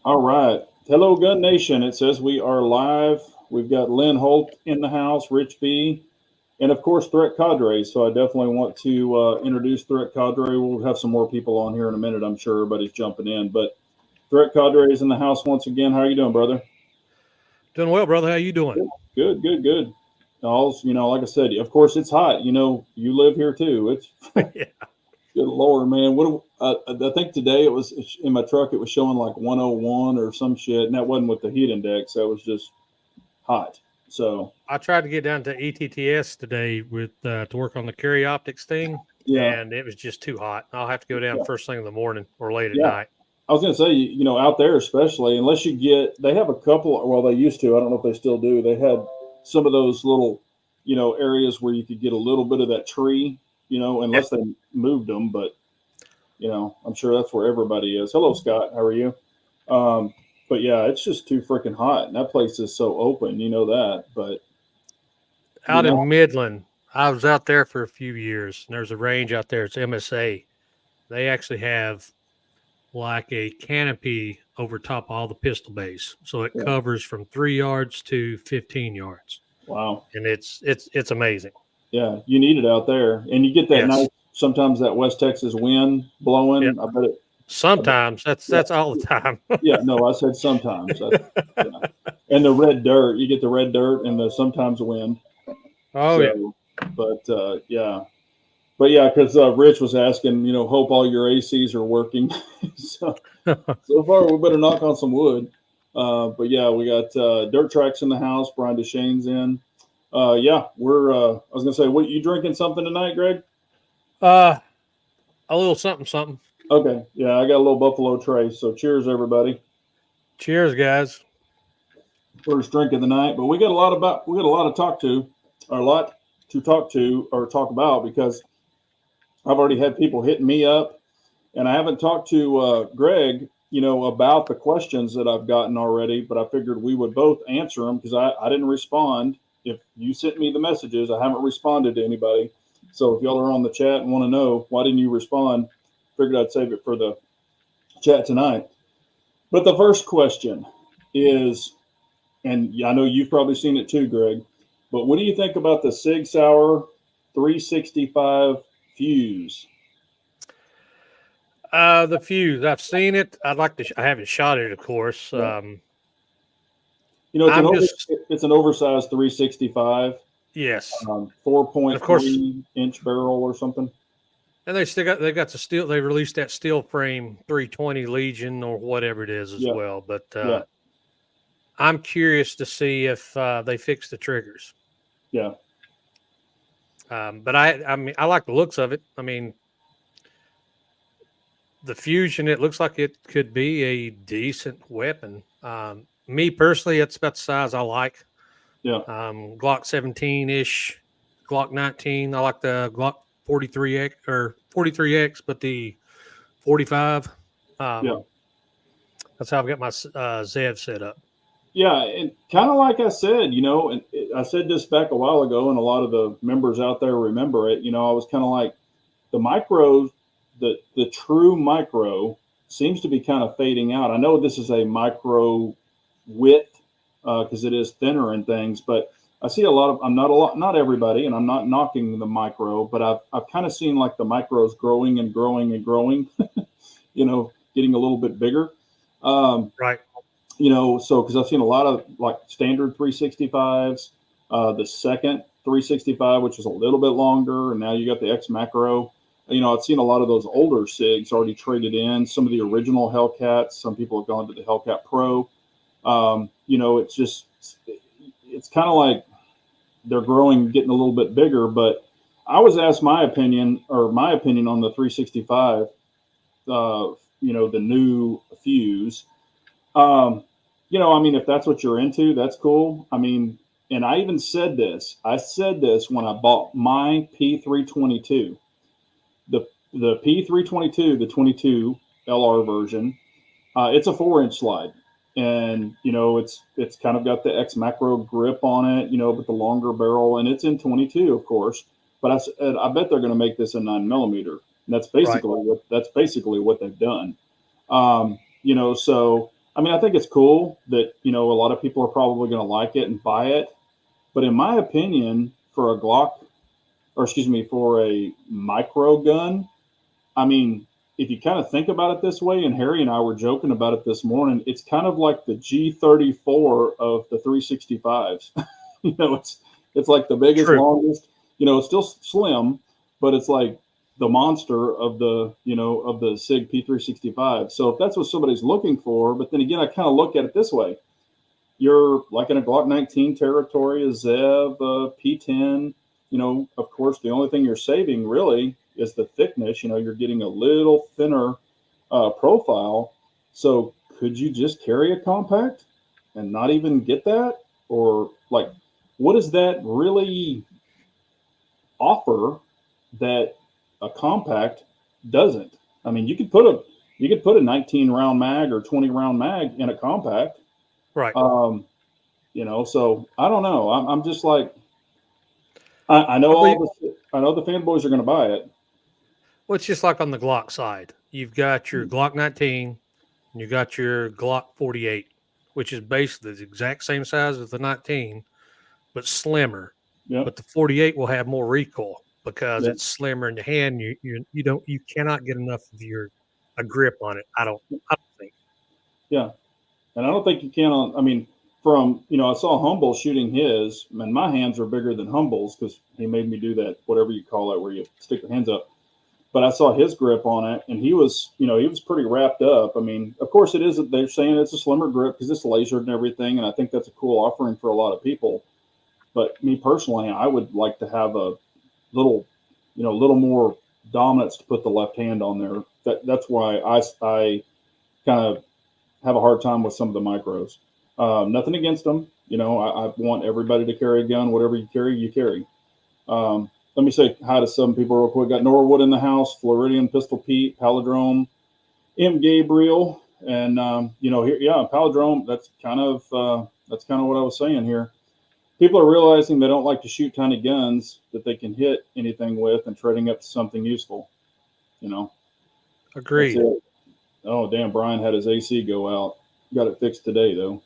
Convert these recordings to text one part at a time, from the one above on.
All right. Hello, Gun Nation. It says we are live. We've got Lynn Holt in the house, Rich B, and of course, Threat-Cadre. So I definitely want to introduce Threat-Cadre. We'll have some more people on here in a minute. I'm sure everybody's jumping in. But Threat-Cadre is in the house once again. How are you doing, brother? Doing well, brother. How you doing? Good, good, good. All's, like I said, of course, it's hot. You live here too. It's Yeah. good Lord, man. I think today it was in my truck. It was showing like 101 or some shit, and that wasn't with the heat index. That was just hot. So I tried to get down to ETTS today with to work on the carry optics thing, yeah, and it was just too hot. I'll have to go down yeah, first thing in the morning or late at yeah. night. I was gonna say, out there especially, unless you get, they have a couple. Well, they used to. I don't know if they still do. They had some of those little, areas where you could get a little bit of that tree. Yeah. Unless they moved them, but I'm sure that's where everybody is. Hello, Scott. How are you? Um, but yeah, it's just too freaking hot, and that place is so open. You know that, but you Out know, in Midland, I was out there for a few years, and there's a range out there. It's MSA. They actually have like a canopy over top all the pistol bays, so it yeah, covers from 3 yards to 15 yards, wow, and it's amazing. yeah, you need it out there, and you get that nice. Yes. Sometimes that West Texas wind Yeah. blowing. I bet, Sometimes yeah, that's all the time. yeah. No, I said sometimes. Yeah, and the red dirt. You get the red dirt and the sometimes wind. Oh yeah. So, yeah. But yeah, because Rich was asking, hope all your ACs are working. so, so far, we better knock on some wood. But yeah, we got dirt tracks in the house. Brian DeShane's in. Yeah, we're. I was gonna say, what you drinking something tonight, Greg? uh, a little something, something. Okay, yeah, I got a little Buffalo Trace. So cheers, everybody. Cheers, guys. First drink of the night, but we got a lot to talk to, or a lot to talk to or talk about because I've already had people hitting me up, and I haven't talked to Greg, about the questions that I've gotten already. But I figured we would both answer them because I didn't respond. If you sent me the messages, I haven't responded to anybody. So if y'all are on the chat and want to know why didn't you respond, figured I'd save it for the chat tonight. But the first question is, and I know you've probably seen it too, Greg. But what do you think about the Sig Sauer 365 fuse? The fuse. I've seen it. I'd like to. I haven't shot it, of course. Yeah. It's I'm just it's an oversized 365, yes, and of course, 4.3-inch barrel or something. and they got the steel. They released that steel frame 320 Legion or whatever it is as Yeah, well. But yeah, I'm curious to see if they fix the triggers. yeah, But I mean, I like the looks of it. I mean, the fusion. It looks like it could be a decent weapon. Me personally, it's about the size I like. yeah, Glock 17 ish, Glock 19. I like the Glock 43X or 43X, but the 45. yeah, Um, that's how I've got my Zev set up. yeah. And kind of like I said, and I said this back a while ago, and a lot of the members out there remember it. I was kind of like the micro, the true micro seems to be kind of fading out. I know this is a micro width because it is thinner and things, but I see a lot of. I'm not a lot, not everybody, and I'm not knocking the micro, but I've kind of seen like the micros growing and growing and growing. Getting a little bit bigger. Um, Right. so because I've seen a lot of like standard 365s, the second 365, which is a little bit longer, and now you got the X Macro. I've seen a lot of those older SIGs already traded in. Some of the original Hellcats. Some people have gone to the Hellcat Pro. It's kind of like they're growing, getting a little bit bigger. But I was asked my opinion on the 365. The new fuse. I mean, if that's what you're into, that's cool. I mean, and I even said this. I said this when I bought my P322, the P322, the 22 LR version. It's a 4-inch slide, and it's kind of got the X Macro grip on it, with the longer barrel, and it's in 22, of course. But I said, I bet they're going to make this a 9 millimeter. And Right. that's basically what they've done. So I mean, I think it's cool that, you know, a lot of people are probably going to like it and buy it. But in my opinion, for a Glock, or excuse me, for a micro gun, I mean, if you kind of think about it this way, and Harry and I were joking about it this morning, it's kind of like the G34 of the 365s. You know, it's like the biggest, True. longest. You know, it's still slim, but it's like the monster of the, you know, of the Sig P365. So if that's what somebody's looking for, but then again, I kind of look at it this way: you're like in a Glock 19 territory, a Zev, a P10. You know, of course, the only thing you're saving really is the thickness. You know, you're getting a little thinner profile. So could you just carry a compact and not even get that? Or like, what does that really offer that a compact doesn't? I mean, you could put a 19 round mag or 20 round mag in a compact. Right. Um, you know, so I don't know. I'm just like, I know I believe I know the fanboys are going to buy it. well, it's just like on the Glock side. You've got your Glock 19 and you got your Glock 48, which is basically the exact same size as the 19, but slimmer. Yep. But the 48 will have more recoil because Yep. it's slimmer in the hand. You cannot get enough of your a grip on it. I don't think. Yeah. And I don't think you can on, I mean, from, you know, I saw Humble shooting his, and my hands are bigger than Humble's because he made me do that, whatever you call it, where you stick your hands up. But I saw his grip on it, and he was, you know, he was pretty wrapped up. I mean, of course, it is. They're saying it's a slimmer grip because it's lasered and everything, and I think that's a cool offering for a lot of people. But me personally, I would like to have a little, you know, a little more dominance to put the left hand on there. That's why I kind of have a hard time with some of the micros. Nothing against them. You know, I want everybody to carry a gun. Whatever you carry, you carry. Let me say hi to some people real quick. Got Norwood in the house, Floridian, Pistol Pete, Palindrome, M. Gabriel, and you know, here, yeah, Palindrome. That's kind of what I was saying here. People are realizing they don't like to shoot tiny guns that they can hit anything with, and trading up to something useful. You know, that's Agreed. it. Oh, damn! Brian had his AC go out. Got it fixed today though.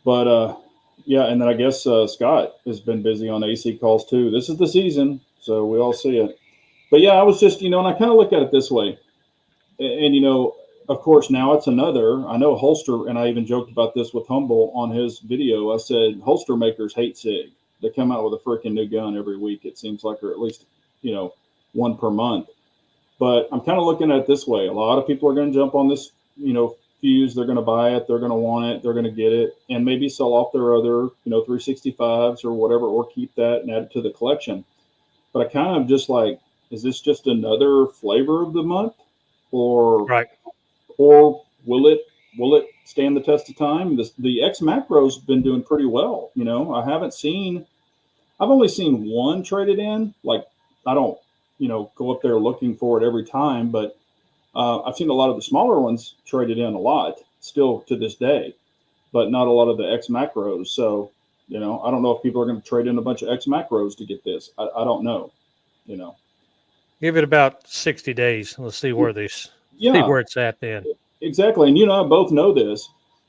But yeah, and then I guess Scott has been busy on AC calls too. This is the season, so we all see it. But yeah, I was just, you know, and I kind of look at it this way. And, you know, of course, now it's another. I know holster, and I even joked about this with Humble on his video. I said holster makers hate SIG. They come out with a freaking new gun every week, it seems like, or at least, you know, one per month. But I'm kind of looking at it this way. A lot of people are going to jump on this, you know, fuse. They're going to buy it. They're going to want it. They're going to get it, and maybe sell off their other, you know, 365s or whatever, or keep that and add it to the collection. But I kind of just like, is this just another flavor of the month, or Right. will it stand the test of time? The X Macro's been doing pretty well. You know, I've only seen one traded in. Like, I don't, you know, go up there looking for it every time, but I've seen a lot of the smaller ones traded in a lot still to this day, but not a lot of the X Macros. So, you know, I don't know if people are going to trade in a bunch of X Macros to get this. I don't know, you know. Give it about 60 days. Let's see where this see Yeah, where it's at then. exactly. And you and I both know this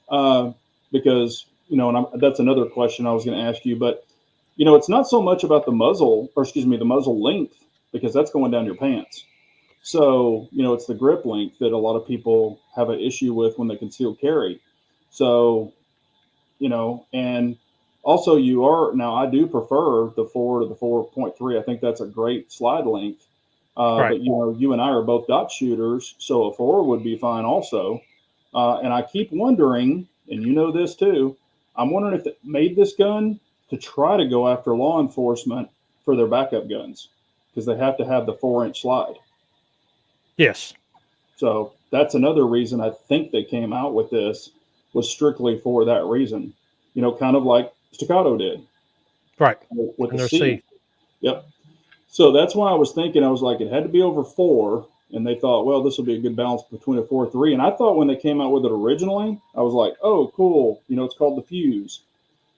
uh, because, you know, and that's another question I was going to ask you. But, you know, it's not so much about the muzzle, or excuse me, the muzzle length, because that's going down your pants. So, you know, it's the grip length that a lot of people have an issue with when they conceal carry. So, you know, and also I do prefer the 4 to the 4.3. I think that's a great slide length. Right. But, you know, you and I are both dot shooters, so a 4 would be fine also. And I keep wondering, and you know this too, I'm wondering if it made this gun to try to go after law enforcement for their backup guns because they have to have the 4-inch slide. Yes. So that's another reason I think they came out with this, was strictly for that reason. You know, kind of like Staccato did Right. with the And they're C. safe. Yep. So that's why I was thinking, I was like, it had to be over 4. And they thought, well, this will be a good balance between a 4.3. And I thought when they came out with it originally, I was like, oh, cool. You know, it's called the Fuse.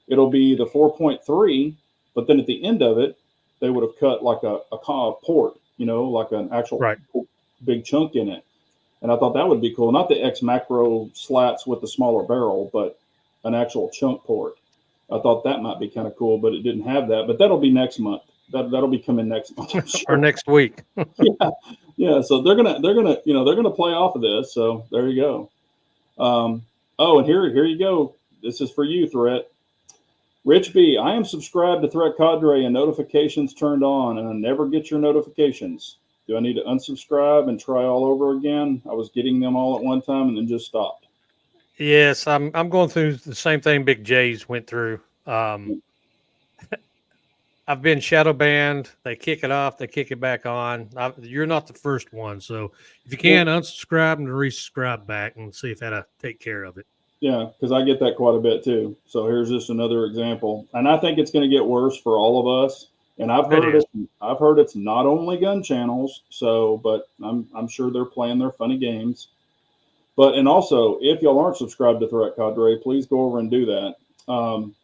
It'll be the 4.3. But then at the end of it, they would have cut like a port, you know, like an actual Right. big chunk in it. And I thought that would be cool. Not the X macro slats with the smaller barrel, but an actual chunk port. I thought that might be kind of cool, but it didn't have that. But that'll be next month. That'll be coming next month, I'm sure. Or next week. Yeah, yeah. So they're gonna play off of this. So there you go. Oh, and here you go. This is for you, Threat. Rich B, I am subscribed to Threat-Cadre and notifications turned on, and I never get your notifications. Do I need to unsubscribe and try all over again? I was getting them all at one time and then just stopped. Yes, I'm going through the same thing Big J's went through. I've been shadow banned. They kick it off. They kick it back on. You're not the first one. So if you can, unsubscribe and resubscribe back and see if that'll take care of it. Yeah, because I get that quite a bit too. So here's just another example. And I think it's going to get worse for all of us. And I've heard it's not only gun channels. So, but I'm sure they're playing their funny games. And also, if y'all aren't subscribed to Threat-Cadre, please go over and do that.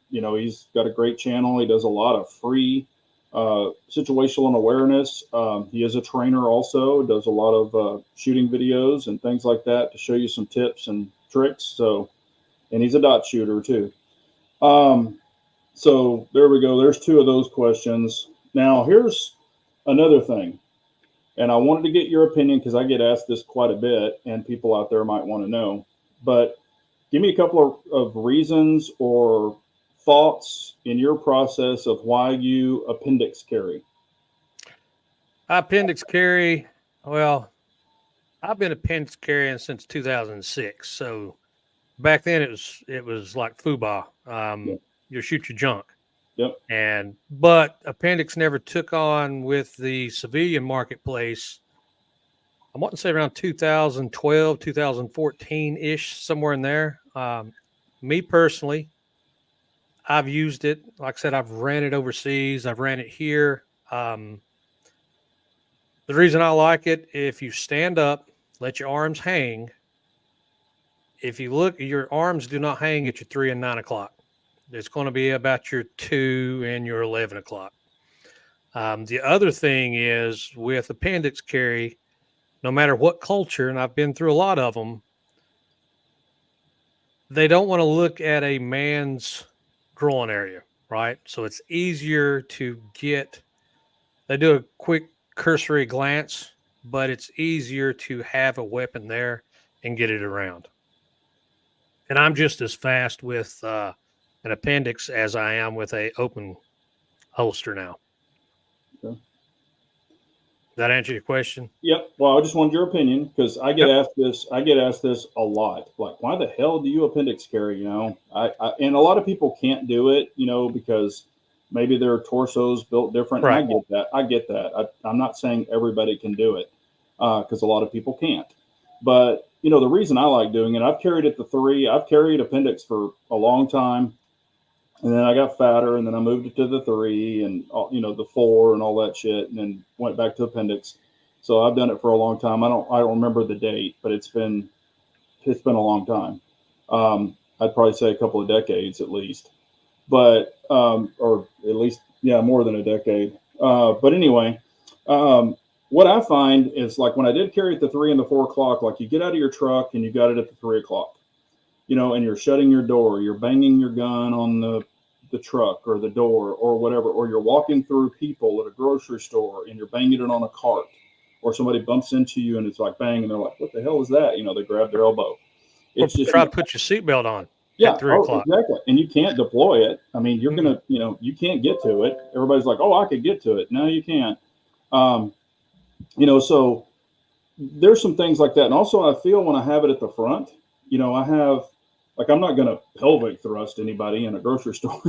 He's got a great channel. He does a lot of free situational awareness. He is a trainer also, does a lot of shooting videos and things like that to show you some tips and tricks. So, and he's a dot shooter too. So there we go. There's two of those questions. Now here's another thing. And I wanted to get your opinion because I get asked this quite a bit and people out there might want to know. But give me a couple of reasons or thoughts in your process of why you appendix carry. Appendix carry. Well, I've been appendix carrying since 2006. So back then it was like FUBA. You shoot your junk. Yep. But appendix never took on with the civilian marketplace. I want to say around 2012, 2014 ish, somewhere in there. Me personally, I've used it. Like I said, I've ran it overseas. I've ran it here. The reason I like it, if you stand up, let your arms hang. If you look, your arms do not hang at your 3 and 9 o'clock. It's going to be about your 2 and your 11 o'clock. The other thing is with appendix carry, no matter what culture, and I've been through a lot of them, they don't want to look at a man's groin area, right? So it's easier to get, they do a quick cursory glance, but it's easier to have a weapon there and get it around. And I'm just as fast with an appendix as I am with a open holster now. Okay. That answer your question? Yep. Well, I just wanted your opinion because I get asked this. I get asked this a lot. Like, why the hell do you appendix carry? You know, and a lot of people can't do it. You know, because maybe their torso's built different. Right. And I get that. I'm not saying everybody can do it because a lot of people can't. But you know, the reason I like doing it, I've carried it to 3. I've carried appendix for a long time. And then I got fatter, and then I moved it to the 3 and, the 4 and all that shit, and then went back to appendix. So I've done it for a long time. I don't remember the date, but it's been a long time. I'd probably say a couple of decades at least, but, or at least, more than a decade. But anyway, what I find is like when I did carry it to 3 and the 4 o'clock, like you get out of your truck and you got it at the 3 o'clock, and you're shutting your door, you're banging your gun on the truck or the door or whatever, or you're walking through people at a grocery store and you're banging it on a cart, or somebody bumps into you and it's like bang, and they're like, what the hell is that? They grab their elbow. It's just try to put your seatbelt on. Yeah, at 3 o'clock. Exactly. And you can't deploy it. I mean, you're gonna, you can't get to it. Everybody's like, oh, I could get to it. No, you can't. So there's some things like that. And also I feel when I have it at the front, I have, like, I'm not going to pelvic thrust anybody in a grocery store,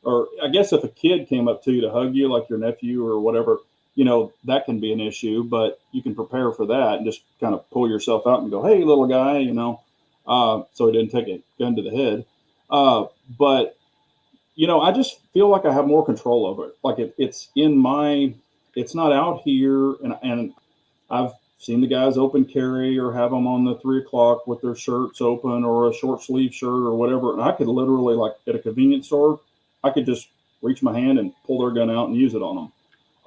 or I guess if a kid came up to you to hug you, like your nephew or whatever, that can be an issue, but you can prepare for that and just kind of pull yourself out and go, hey, little guy, so he didn't take a gun to the head. But, I just feel like I have more control over it. Like it's not out here. And I've seen the guys open carry or have them on the 3 o'clock with their shirts open or a short sleeve shirt or whatever. And I could literally, like at a convenience store, I could just reach my hand and pull their gun out and use it on them.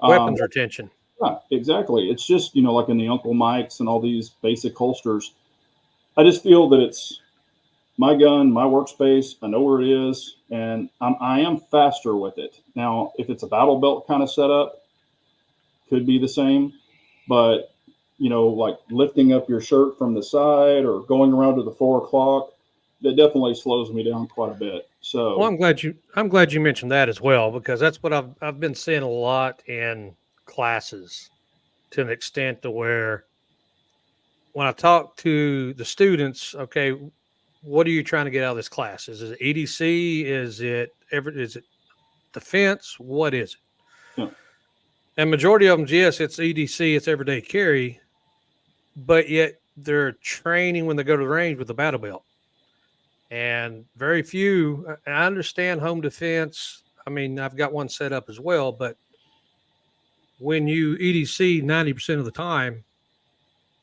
Weapons retention. Yeah, exactly. It's just, like in the Uncle Mike's and all these basic holsters, I just feel that it's my gun, my workspace. I know where it is, and I am faster with it. Now, if it's a battle belt kind of setup, could be the same, but like lifting up your shirt from the side or going around to the 4 o'clock, that definitely slows me down quite a bit. Well, So, I'm glad you mentioned that as well, because that's what I've been seeing a lot in classes, to an extent to where when I talk to the students, okay, what are you trying to get out of this class? Is it EDC? Is it defense? What is it? yeah, And majority of them, yes, it's EDC, it's everyday carry, but yet they're training when they go to the range with the battle belt. And very few, I understand home defense. I mean, I've got one set up as well, but when you EDC 90% of the time,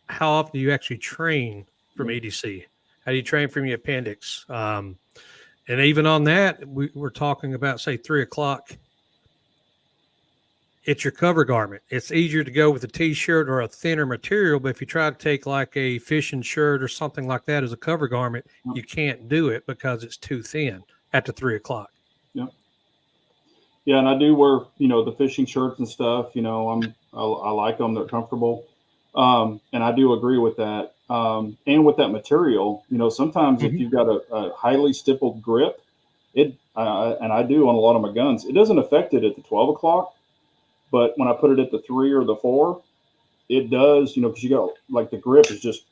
how often do you actually train from yeah, EDC? How do you train from your appendix? And even on that, we're talking about, say, 3 o'clock. It's your cover garment. It's easier to go with a t-shirt or a thinner material, but if you try to take like a fishing shirt or something like that as a cover garment, yeah, you can't do it because it's too thin after 3 o'clock. yeah. Yeah, and I do wear, the fishing shirts and stuff. I like them; they're comfortable, and I do agree with that. And with that material, sometimes if Mhm. you've got a highly stippled grip, and I do on a lot of my guns, it doesn't affect it at the 12 o'clock, but when I put it at the 3 or the 4, it does. Because you got like the grip is just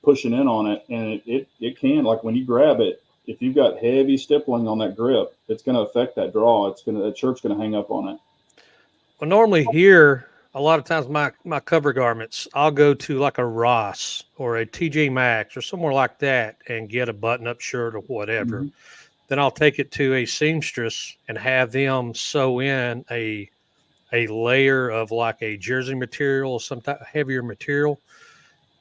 pushing in on it, and it can, like when you grab it, if you've got heavy stippling on that grip, it's going to affect that draw. That shirt's going to hang up on it. Well, normally here, a lot of times my cover garments, I'll go to like a Ross or a TJ Maxx or somewhere like that and get a button-up shirt or whatever. Mm-hmm. Then I'll take it to a seamstress and have them sew in a layer of like a jersey material or some type of heavier material,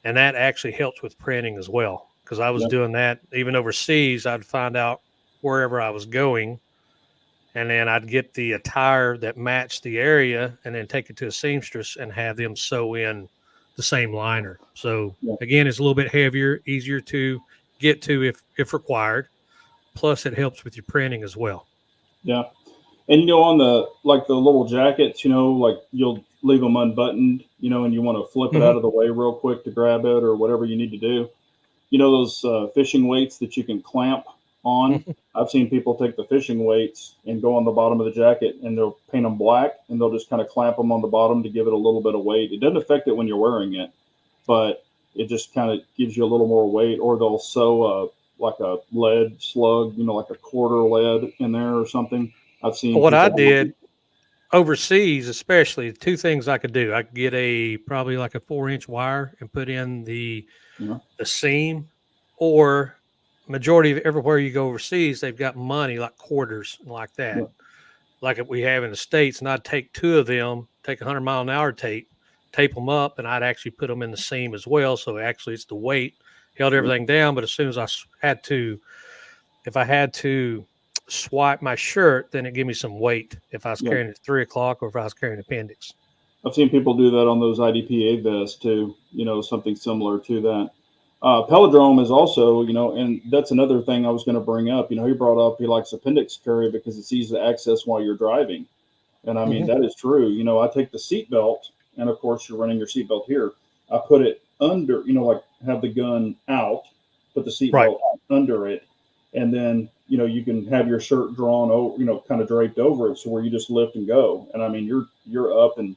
and that actually helps with printing as well. Because I was Yeah, doing that even overseas, I'd find out wherever I was going, and then I'd get the attire that matched the area, and then take it to a seamstress and have them sew in the same liner. So yeah, again, it's a little bit heavier, easier to get to if required. Plus, it helps with your printing as well. yeah. And on the little jackets, like you'll leave them unbuttoned, and you want to flip it Hmm. out of the way real quick to grab it or whatever you need to do. Those fishing weights that you can clamp on. I've seen people take the fishing weights and go on the bottom of the jacket, and they'll paint them black, and they'll just kind of clamp them on the bottom to give it a little bit of weight. It doesn't affect it when you're wearing it, but it just kind of gives you a little more weight. Or they'll sew like a lead slug, like a quarter lead in there or something. I've seen What I people do. did overseas, especially, two things I could do. I could get a probably like a 4-inch wire and put in You know, the seam, or majority of everywhere you go overseas, they've got money like quarters and like that, yeah, like we have in the States. And I'd take two of them, take 100-mile-an-hour tape them up, and I'd actually put them in the seam as well. So actually, it's the weight held yeah, everything down. But as soon as if I had to swipe my shirt, then it gave me some weight if I was yeah. carrying it at 3 o'clock or if I was carrying appendix. I've seen people do that on those IDPA vests too. Something similar to that. Pelodrome is also, and that's another thing I was going to bring up. He brought up he likes appendix carry because it's easy to access while you're driving. And I mean, Hmm. that is true. I take the seat belt, and of course, you're running your seat belt here. I put it under, like have the gun out, put the seat Right. belt under it, and then, you can have your shirt drawn over, kind of draped over it, so where you just lift and go. And I mean, you're up, and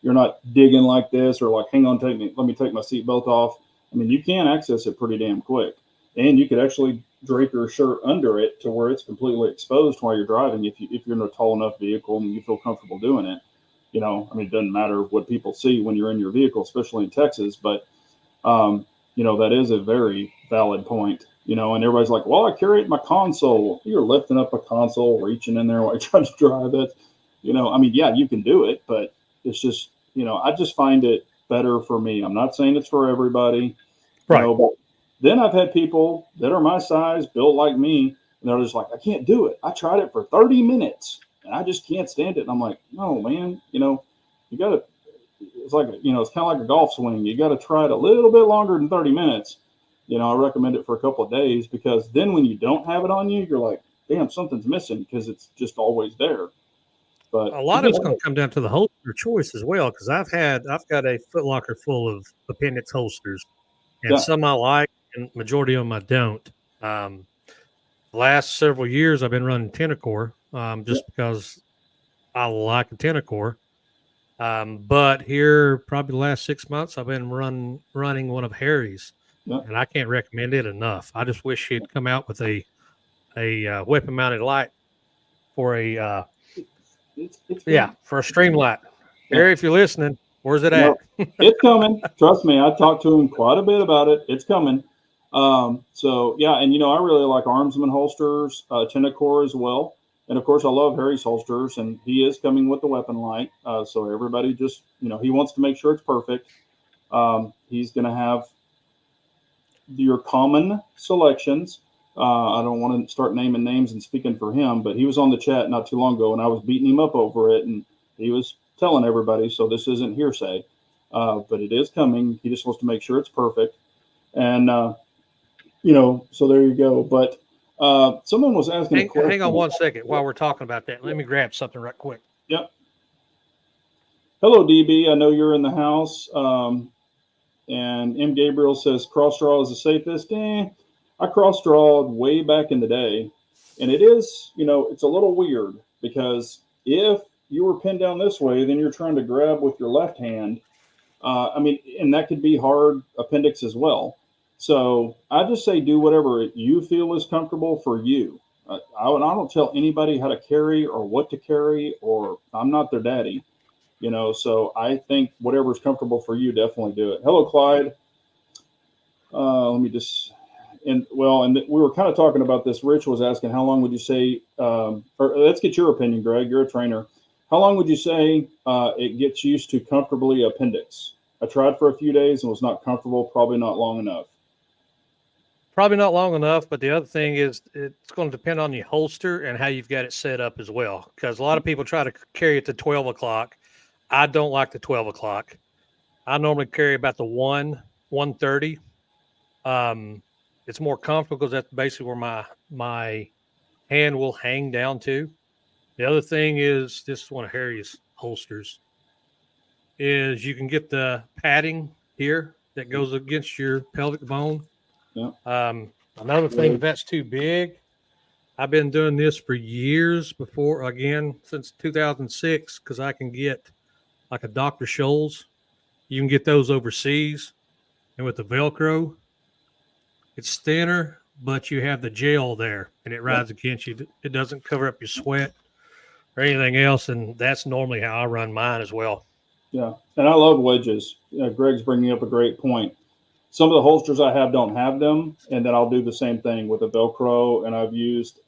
you're not digging like this or like, hang on, let me take my seat belt off. I mean, you can access it pretty damn quick, and you could actually drape your shirt under it to where it's completely exposed while you're driving. If you're in a tall enough vehicle and you feel comfortable doing it, I mean, it doesn't matter what people see when you're in your vehicle, especially in Texas. But that is a very valid point. And everybody's like, well, I carry it in my console. You're lifting up a console, reaching in there while you're trying to drive it. I mean, yeah, you can do it, but it's just, I just find it better for me. I'm not saying it's for everybody, Right. but then I've had people that are my size, built like me, and they're just like, I can't do it. I tried it for 30 minutes and I just can't stand it. And I'm like, no, man, you got to, it's like, it's kind of like a golf swing. You got to try it a little bit longer than 30 minutes. I recommend it for a couple of days, because then when you don't have it on you, you're like, damn, something's missing, because it's just always there. But a lot of it's going to come down to the holster choice as well, because I've got a Foot Locker full of appendix holsters, and yeah, some I like, and majority of them I don't. Last several years, I've been running Tenacor, just because I like a Tenacor. But here, probably the last 6 months, I've been running one of Harry's, and I can't recommend it enough. I just wish he'd come out with a weapon mounted light for a for a stream light. Harry, if you're listening, where's it at? It's coming. Trust me, I talked to him quite a bit about it. It's coming. So yeah, and I really like Armsman holsters, Tenacor as well. And of course, I love Harry's holsters, and he is coming with the weapon light. So everybody just, he wants to make sure it's perfect. He's going to have your common selections. I don't want to start naming names and speaking for him, but he was on the chat not too long ago, and I was beating him up over it, and he was telling everybody. So this isn't hearsay, but it is coming. He just wants to make sure it's perfect. And, so there you go. But someone was asking a question. Hang on one second while we're talking about that. Let me grab something right quick. Yep. Hello, DB. I know you're in the house. And M. Gabriel says cross draw is the safest. I cross drawed way back in the day. And it is, it's a little weird, because if you were pinned down this way, then you're trying to grab with your left hand. And that could be hard appendix as well. So I just say do whatever you feel is comfortable for you. I don't tell anybody how to carry or what to carry, or I'm not their daddy, so I think whatever's comfortable for you, definitely do it. Hello, Clyde. Let me just, and we were kind of talking about this. Rich was asking, how long would you say, or let's get your opinion, Greg, you're a trainer. How long would you say it gets used to comfortably appendix? I tried for a few days and was not comfortable, probably not long enough. Probably not long enough, but the other thing is it's going to depend on your holster and how you've got it set up as well, because a lot of people try to carry it to 12 o'clock. I don't like the 12 o'clock. I normally carry about the 1:30. It's more comfortable because that's basically where my hand will hang down to. The other thing is, this is one of Harry's holsters, is you can get the padding here that goes against your pelvic bone. Yeah. Another thing, if that's too big, I've been doing this for years before, again, since 2006, because I can get like a Dr. Scholl's. You can get those overseas. And with the Velcro, it's thinner, but you have the gel there, and it rides against you. It doesn't cover up your sweat or anything else, and that's normally how I run mine as well. Yeah, and I love wedges. Greg's bringing up a great point. Some of the holsters I have don't have them, and then I'll do the same thing with a Velcro. And I've used,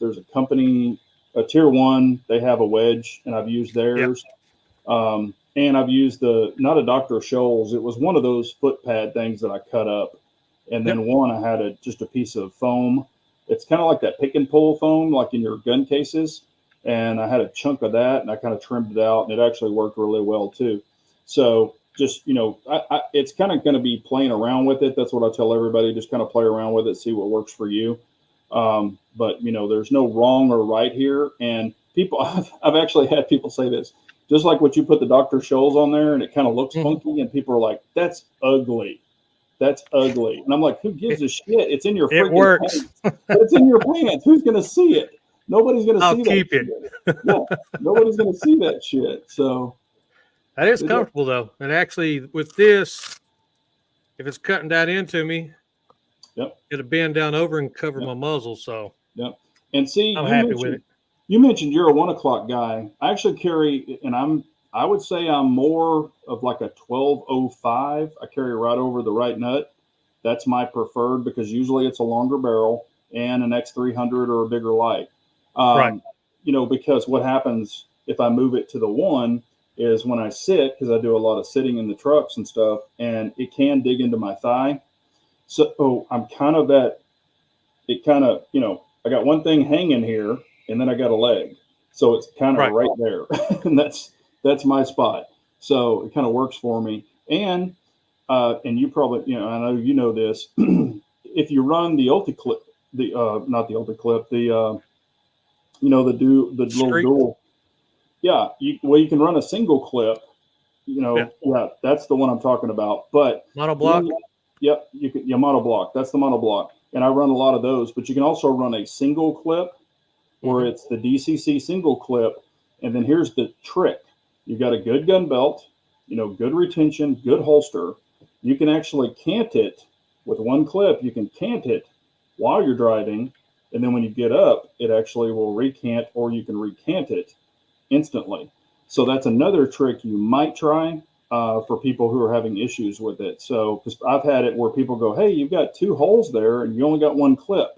there's a company, a Tier 1, they have a wedge, and I've used theirs. Yep. And I've used not a Dr. Scholl's, it was one of those foot pad things that I cut up. And then one, I had just a piece of foam. It's kind of like that pick and pull foam, like in your gun cases. And I had a chunk of that, and I kind of trimmed it out, and it actually worked really well too. So just, it's kind of going to be playing around with it. That's what I tell everybody. Just kind of play around with it, see what works for you. But there's no wrong or right here. And people, I've actually had people say this, just like what you put the Dr. Scholl's on there, and it kind of looks funky, and people are like, that's ugly. That's ugly. And I'm like, who gives a shit? It's in your freaking pants. It's in your pants. Who's going to see it? Nobody's going to see that. I'll keep it. Yeah, nobody's going to see that shit. So that is comfortable, though. And actually, with this, if it's cutting that into me, it'll bend down over and cover my muzzle. So, and see, I'm happy with it. You mentioned you're a 1 o'clock guy. I actually carry, and I would say I'm more of like a 1205. I carry right over the right nut. That's my preferred, because usually it's a longer barrel and an X300 or a bigger light. Right. Because what happens if I move it to the 1 is when I sit, because I do a lot of sitting in the trucks and stuff, and it can dig into my thigh. So I'm kind of I got one thing hanging here, and then I got a leg. So it's kind of Right. right there. And that's my spot. So it kind of works for me. And you probably, I know you know this. If you run the ulti clip, the not the ulti clip, the little Streak. dual. Yeah, you can run a single clip. Yeah. Yeah, that's the one I'm talking about. But Monoblock. yep, you can, monoblock. That's the monoblock, and I run a lot of those. But you can also run a single clip, where Mhm. it's the DCC single clip. And then here's the trick: you got a good gun belt, good retention, good holster. You can actually cant it with one clip. You can cant it while you're driving, and then when you get up, it actually will recant, or you can recant it instantly. So that's another trick you might try for people who are having issues with it. So, because I've had it where people go, "Hey, you've got two holes there, and you only got one clip."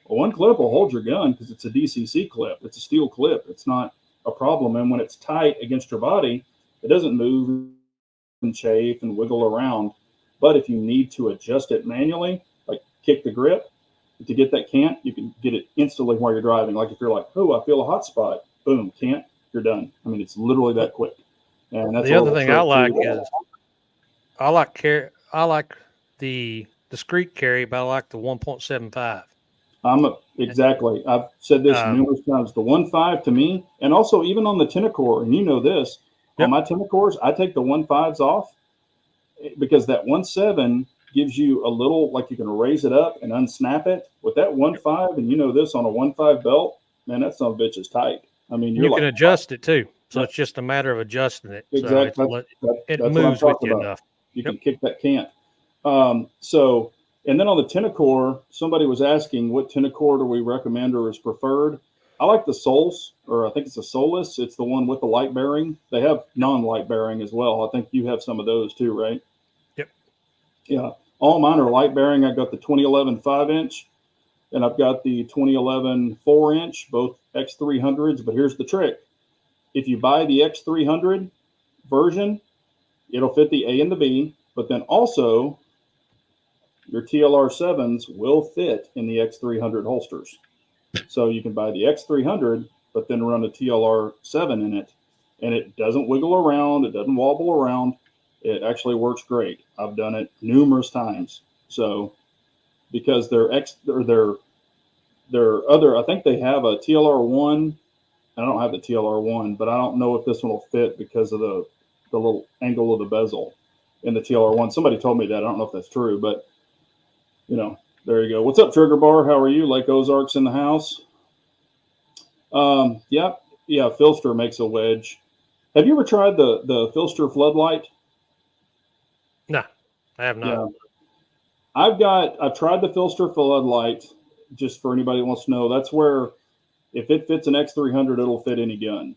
Well, one clip will hold your gun because it's a DCC clip. It's a steel clip. It's not a problem. And when it's tight against your body, it doesn't move and chafe and wiggle around. But if you need to adjust it manually, like kick the grip to get that cant, you can get it instantly while you're driving. Like if you're like, "Oh, I feel a hot spot," boom, cant, you're done. I mean, it's literally that quick. And that's The a other little thing I trick like too. is I like the discreet carry, but I like the 1.75. Exactly. I've said this Um, numerous times. The 1.5 to me, and also even on the Tenacore, and you know this, on yep. my Tenacores, I take the 1.5s off because that 1.7 gives you a little, like you can raise it up and unsnap it. With that 1.5, and you know this on a 1.5 belt, man, that son of a bitch is tight. I mean, And you're you can like, adjust it too. So yep, it's just a matter of adjusting it. So exactly. it That's what I'm moves with talking you about. enough. You Yep. can kick that cant. So, and then on the Tenacore, somebody was asking what Tenacore do we recommend or is preferred. I like the Sols, or I think it's a Solus. It's the one with the light bearing. They have Yep. non-light bearing as well. I think you have some of those too, right? Yep. Yeah. All mine are light bearing. I got the 2011 5-inch, and I've got the 2011 4-inch, both X300s. But here's the trick: if you buy the X300 version, it'll fit the A and the B. But then also your TLR 7s will fit in the X300 holsters. So you can buy the X300, but then run a TLR 7 in it, and it doesn't wiggle around, it doesn't wobble around. It actually works great. I've done it numerous times. So because they're other, I think they have a TLR 1. I don't have the TLR 1, but I don't know if this one will fit because of the little angle of the bezel in the TLR 1. Somebody told me that. I don't know if that's true, but there you go. What's up, Trigger Bar? How are you? Lake Ozarks in the house. Yeah, yeah. Filster makes a wedge. Have you ever tried the Filster floodlight? No, I have not. Yeah, I've tried the Filster floodlight. Just for anybody that wants to know, that's where if it fits an X300, it'll fit any gun.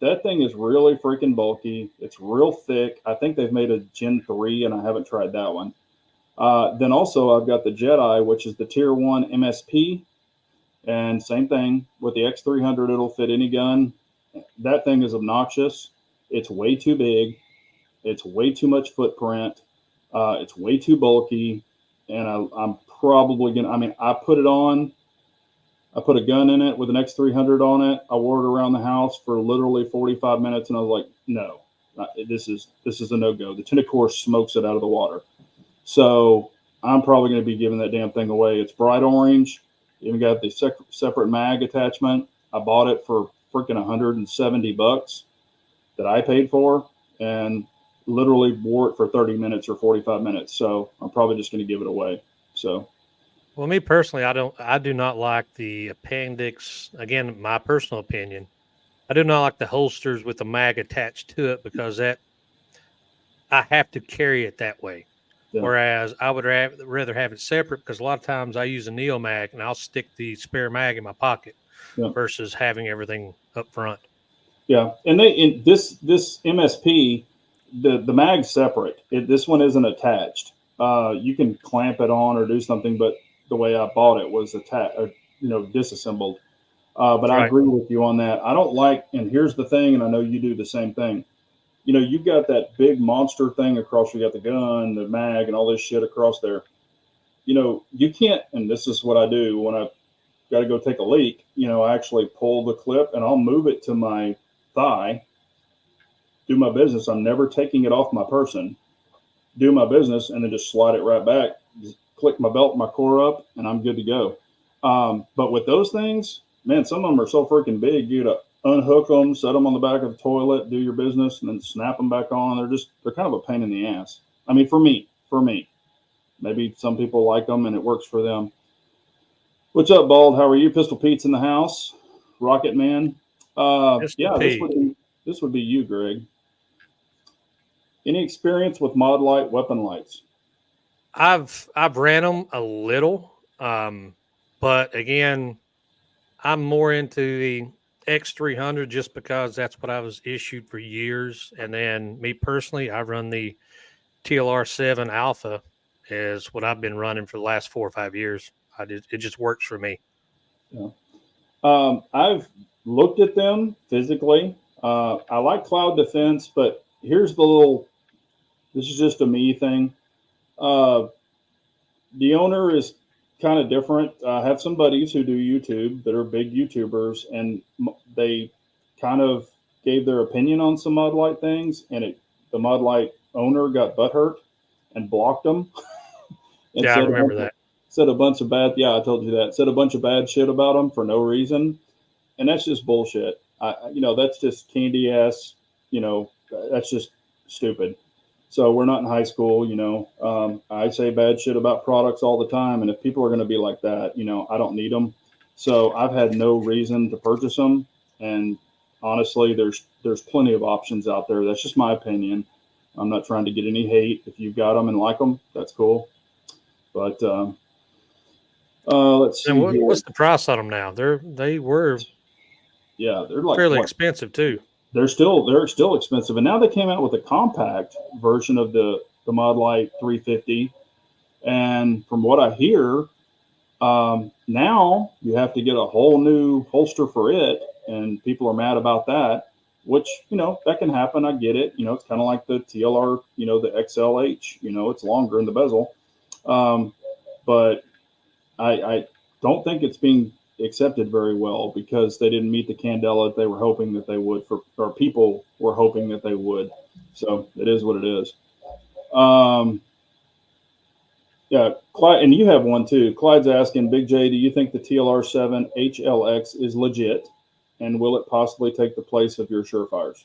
That thing is really freaking bulky. It's real thick. I think they've made a Gen 3, and I haven't tried that one. Then also I've got the Jedi, which is the Tier 1 MSP. And same thing with the X300, it'll fit any gun. That thing is obnoxious. It's way too big. It's way too much footprint. It's way too bulky. And I'm probably going to, I mean, I put it on. I put a gun in it with an X300 on it. I wore it around the house for literally 45 minutes, and I was like, no, this is a no go. The Tenacore smokes it out of the water. So I'm probably going to be giving that damn thing away. It's bright orange. Even got the separate mag attachment. I bought it for freaking $170 that I paid for, and literally wore it for 30 minutes or 45 minutes. So I'm probably just going to give it away. So Well, me personally, I do not like the appendix. Again, my personal opinion. I do not like the holsters with the mag attached to it because I have to carry it that way. yeah, Whereas I would rather have it separate because a lot of times I use a Neo mag and I'll stick the spare mag in my pocket yeah, versus having everything up front. yeah. And this MSP, the mag's separate. This one isn't attached. You can clamp it on or do something, but the way I bought it was attached, disassembled. But I Right. agree with you on that. I don't like, and here's the thing, and I know you do the same thing. You've got that big monster thing across. You got the gun, the mag, and all this shit across there. You can't. And this is what I do when got to go take a leak, I actually pull the clip and I'll move it to my thigh, do my business. I'm never taking it off my person, do my business, and then just slide it right back, just click my belt, my core up, and I'm good to go. But with those things, man, some of them are so freaking big. You to unhook them, set them on the back of the toilet, do your business, and then snap them back on. They're kind of a pain in the ass. I mean, for me, maybe some people like them and it works for them. What's up, Bald? How are you? Pistol Pete's in the house. Rocket Man. Yeah, this would be you, Greg. Any experience with mod light weapon lights? I've ran them a little, but again, I'm more into the X300 just because that's what I was issued for years. And then me personally, I run the TLR7 Alpha is what I've been running for the last 4 or 5 years. It just works for me. Yeah. I've looked at them physically. I like Cloud Defense, but here's this is just a me thing. The owner is kind of different. I have some buddies who do YouTube that are big YouTubers, and they kind of gave their opinion on some Mod Light things, and the Mod Light owner got butthurt and blocked them. And yeah, I remember that. Said a bunch of bad. Yeah, I told you that. Said a bunch of bad shit about them for no reason, and that's just bullshit. That's just candy ass. That's just stupid. So we're not in high school, I say bad shit about products all the time. And if people are going to be like that, I don't need them. So I've had no reason to purchase them. And honestly, there's plenty of options out there. That's just my opinion. I'm not trying to get any hate. If you've got them and like them, that's cool. But let's see. And what's the price on them now? They were they're like fairly expensive too. They're still expensive, and now they came out with a compact version of the Mod Light 350. And from what I hear, now you have to get a whole new holster for it, and people are mad about that. Which that can happen. I get it. It's kind of like the TLR, the XLH. It's longer in the bezel, but I don't think it's being accepted very well because they didn't meet the candela they were hoping that they would, or people were hoping that they would. So it is what it is. Yeah, Clyde, and you have one too. Clyde's asking, Big J, do you think the TLR7 HLX is legit, and will it possibly take the place of your Surefires?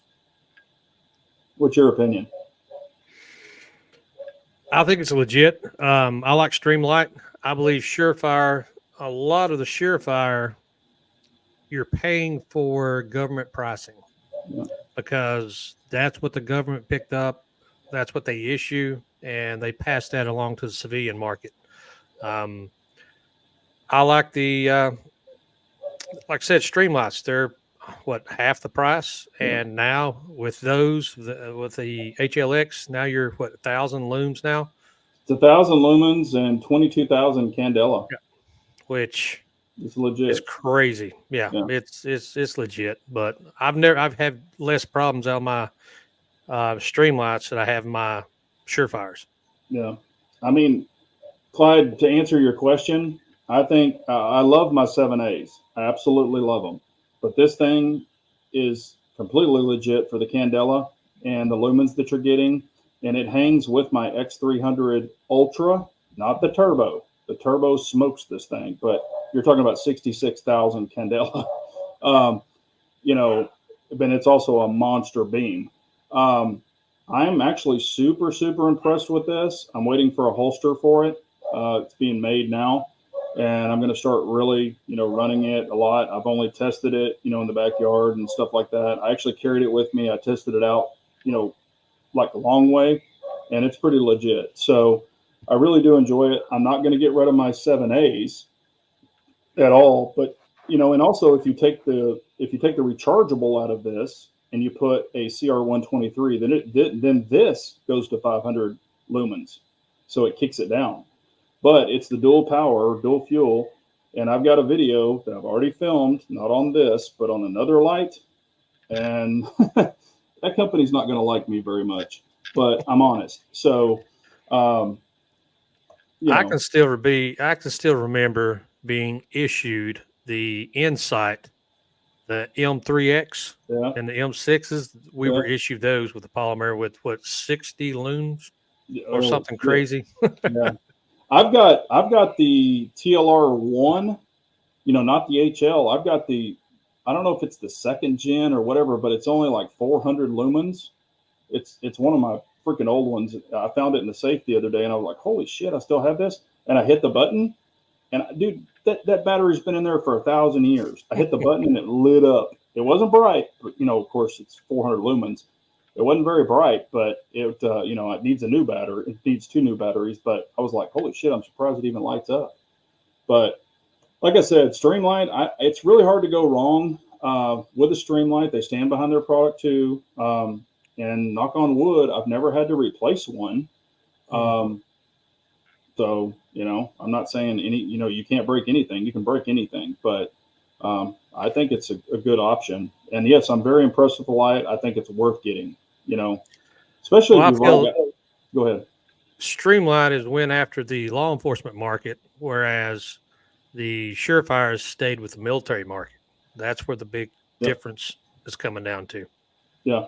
What's your opinion? I think it's legit. I like Streamlight. I believe Surefire. A lot of the Surefire, you're paying for government pricing because that's what the government picked up. That's what they issue, and they pass that along to the civilian market. I like the, like I said, Streamlights. They're half the price, and now with those, with the HLX, now you're 1,000 looms now. It's 1,000 lumens and 22,000 candela. Yeah. Which is legit. It's crazy. Yeah. It's legit. But I've had less problems on my Streamlights than I have my Surefires. Yeah. I mean, Clyde, to answer your question, I think I love my 7As. I absolutely love them. But this thing is completely legit for the candela and the lumens that you're getting. And it hangs with my X300 Ultra, not the turbo. The turbo smokes this thing, but you're talking about 66,000 candela. But it's also a monster beam. I'm actually super, super impressed with this. I'm waiting for a holster for it. It's being made now, and I'm going to start really, running it a lot. I've only tested it, in the backyard and stuff like that. I actually carried it with me. I tested it out, like a long way, and it's pretty legit. So I really do enjoy it. I'm not going to get rid of my 7As at all, but and also if you take the rechargeable out of this and you put a CR123, then this goes to 500 lumens, so it kicks it down. But it's the dual power, dual fuel, and I've got a video that I've already filmed, not on this, but on another light, and that company's not going to like me very much, but I'm honest. So. I can still remember being issued the Insight, the M3X Yeah. and the M6s, we Yeah. were issued those with the polymer with what 60 looms or Oh, something shit. crazy. Yeah. I've got the TLR1, not the HL. I've got I don't know if it's the second gen or whatever, but it's only like 400 lumens. It's one of my freaking old ones. I found it in the safe the other day, and I was like, "Holy shit! I still have this!" And I hit the button, and dude, that battery's been in there for 1,000 years. I hit the button, and it lit up. It wasn't bright, but of course, it's 400 lumens. It wasn't very bright, but it needs a new battery. It needs 2 new batteries. But I was like, "Holy shit! I'm surprised it even lights up." But like I said, Streamlight, it's really hard to go wrong with a Streamlight. They stand behind their product too. And knock on wood, I've never had to replace one. So, I'm not saying you can't break anything. You can break anything, but I think it's a good option. And yes, I'm very impressed with the light. I think it's worth getting, especially Well, if I you've feel go ahead. Streamlight has went after the law enforcement market, whereas the Surefire has stayed with the military market. That's where the big Yep. difference is coming down to. Yeah.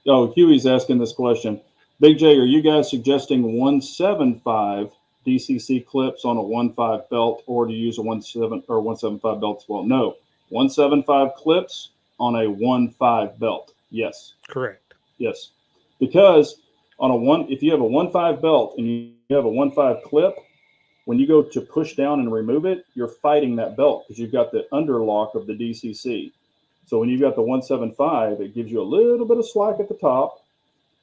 Oh, Huey's asking this question. Big J, are you guys suggesting 175 DCC clips on a 1.5 belt, or to use a 1.7 or 1.75 belt as well? No, 1.75 clips on a 1.5 belt. Yes, Correct. yes, because if you have a 1.5 belt and you have a 1.5 clip, when you go to push down and remove it, you're fighting that belt because you've got the underlock of the DCC. So when you've got the 1.75, it gives you a little bit of slack at the top.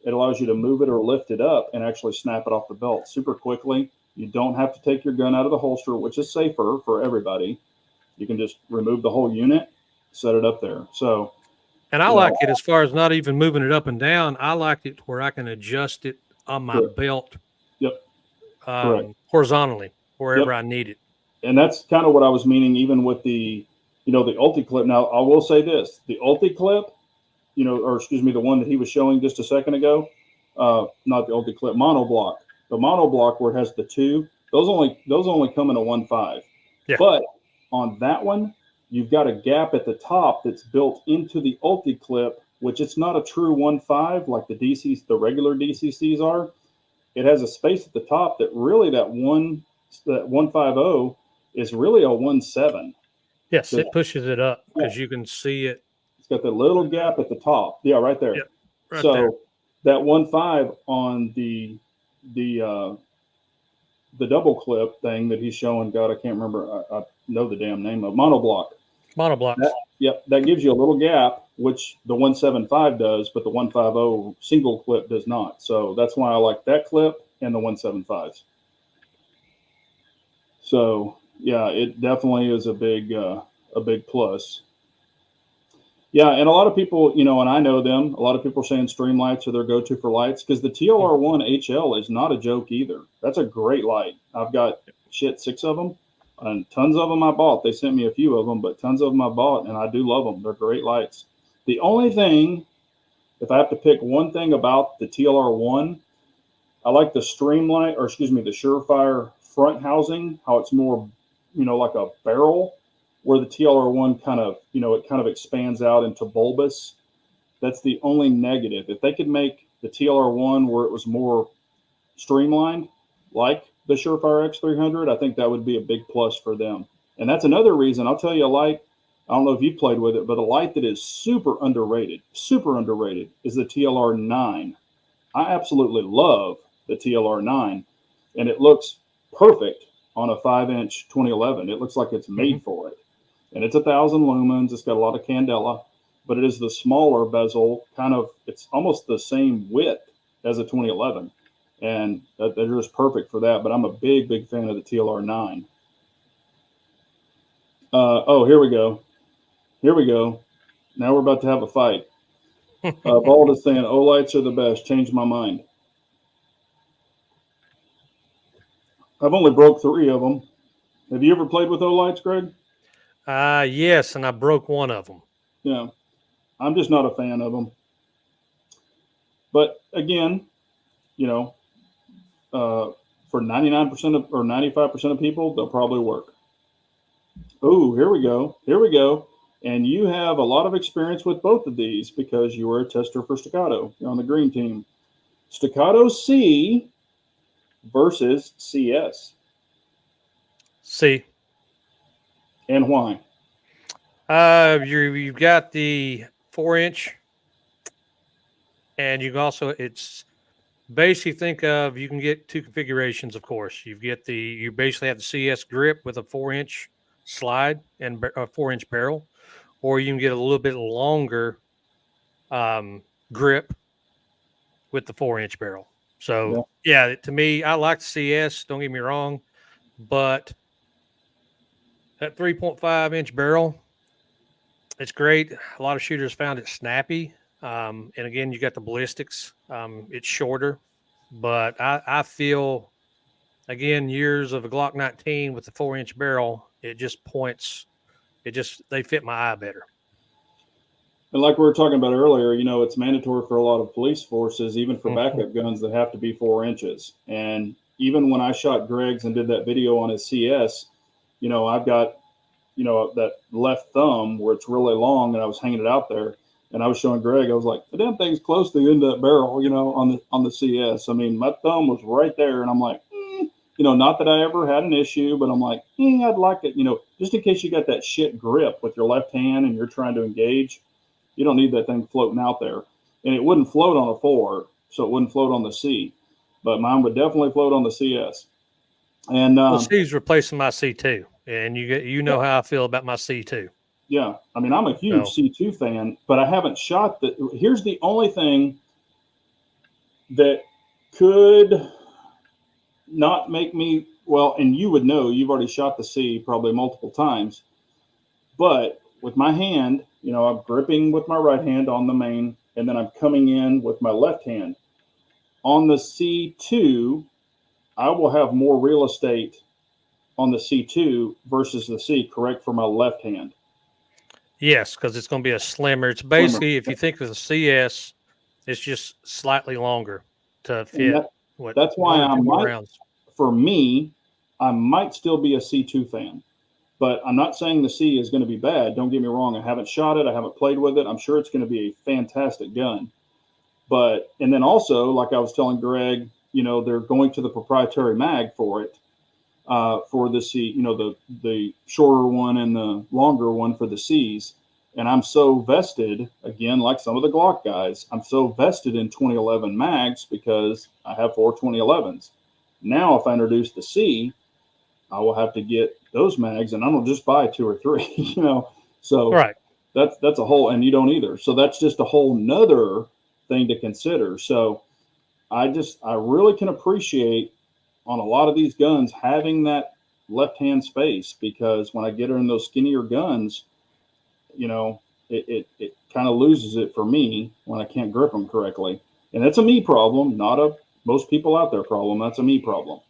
It allows you to move it or lift it up and actually snap it off the belt super quickly. You don't have to take your gun out of the holster, which is safer for everybody. You can just remove the whole unit, set it up there. So, and I like it as far as not even moving it up and down. I like it where I can adjust it on my belt. Yep. Correct. Horizontally, wherever I need it. And that's kind of what I was meaning, even with the Ulti clip. Now, I will say this: the Ulti clip, or excuse me, the one that he was showing just a second ago, not the Ulti clip, monoblock. The monoblock where it has the 2, those only come in a 1.5. Yeah. But on that one, you've got a gap at the top that's built into the Ulti clip, which it's not a true 1.5 like the regular DCCs are. It has a space at the top that really that 1.50 is really a 1.7. Yes, it pushes it up because you can see it. It's got the little gap at the top. Yeah, right there. Yep, right so there. That 1.5 on the double clip thing that he's showing, God, I can't remember. I know the damn name of monoblock. Monoblocks. That gives you a little gap, which the 1.75 does, but the 1.50 single clip does not. So that's why I like that clip and the 1.75s. So yeah, it definitely is a big plus. Yeah, and a lot of people, and I know them, a lot of people are saying Streamlights are their go-to for lights because the TLR1 HL is not a joke either. That's a great light. I've got 6 of them, and tons of them I bought. They sent me a few of them, but tons of them I bought, and I do love them. They're great lights. The only thing, if I have to pick one thing about the TLR1, I like the the Surefire front housing, how it's more, like a barrel, where the TLR1 kind of expands out into bulbous. That's the only negative. If they could make the TLR1 where it was more streamlined, like the Surefire X300, I think that would be a big plus for them. And that's another reason. I'll tell you a light, I don't know if you played with it, but a light that is super underrated is the TLR9. I absolutely love the TLR9, and it looks perfect on a 5-inch 2011. It looks like it's made for it. And it's 1,000 lumens. It's got a lot of candela, but it is the smaller bezel, it's almost the same width as a 2011. And they're just perfect for that. But I'm a big, big fan of the TLR9. Here we go. Now we're about to have a fight. Bald is saying, Olights are the best. Changed my mind. I've only broke 3 of them. Have you ever played with Olights, Greg? Yes, and I broke one of them. Yeah. I'm just not a fan of them. But again, for 99% or 95% of people, they'll probably work. Oh, here we go. Here we go. And you have a lot of experience with both of these because you were a tester for Staccato on the green team. Staccato C versus CS. C. And why? You've got the 4-inch, and you can also it's basically think of you can get two configurations. Of course, you basically have the CS grip with a 4-inch slide and a 4-inch barrel, or you can get a little bit longer grip with the 4-inch barrel. So yeah, to me, I like the CS. Don't get me wrong, but that 3.5-inch barrel, it's great. A lot of shooters found it snappy. And again, you got the ballistics. It's shorter, but I feel, again, years of a Glock 19 with the 4-inch barrel, it just points. They fit my eye better. And like we were talking about earlier, it's mandatory for a lot of police forces, even for backup guns, that have to be 4 inches. And even when I shot Greg's and did that video on his CS, I've got, that left thumb where it's really long, and I was hanging it out there, and I was showing Greg. I was like, the damn thing's close to the end of that barrel, on the CS. I mean, my thumb was right there, and I'm like, not that I ever had an issue, but I'm like, I'd like it, just in case you got that shit grip with your left hand and you're trying to engage. You don't need that thing floating out there. And it wouldn't float on a 4, so it wouldn't float on the C. But mine would definitely float on the CS. And C's replacing my C2. And you know how I feel about my C2. Yeah. I mean, I'm a huge C2 fan, but I haven't shot the. Here's the only thing that could not make me, well, and you would know, you've already shot the C probably multiple times, but with my hand, I'm gripping with my right hand on the main, and then I'm coming in with my left hand. On the C2, I will have more real estate on the C2 versus the C, correct, for my left hand. Yes, because it's going to be a slimmer. It's basically, if you think of the CS, it's just slightly longer to fit. That's why for me, I might still be a C2 fan. But I'm not saying the C is going to be bad. Don't get me wrong. I haven't shot it. I haven't played with it. I'm sure it's going to be a fantastic gun. And then also, like I was telling Greg, they're going to the proprietary mag for it, for the C, the shorter one and the longer one for the Cs. And I'm so vested, again, like some of the Glock guys, I'm so vested in 2011 mags because I have 4 2011s. Now, if I introduce the C, I will have to get those mags, and I don't just buy 2 or 3, So right. That's a whole, and you don't either. So that's just a whole nother thing to consider. So I really can appreciate on a lot of these guns having that left-hand space, because when I get in those skinnier guns, it kind of loses it for me when I can't grip them correctly. And that's a me problem, not a most people out there problem. That's a me problem.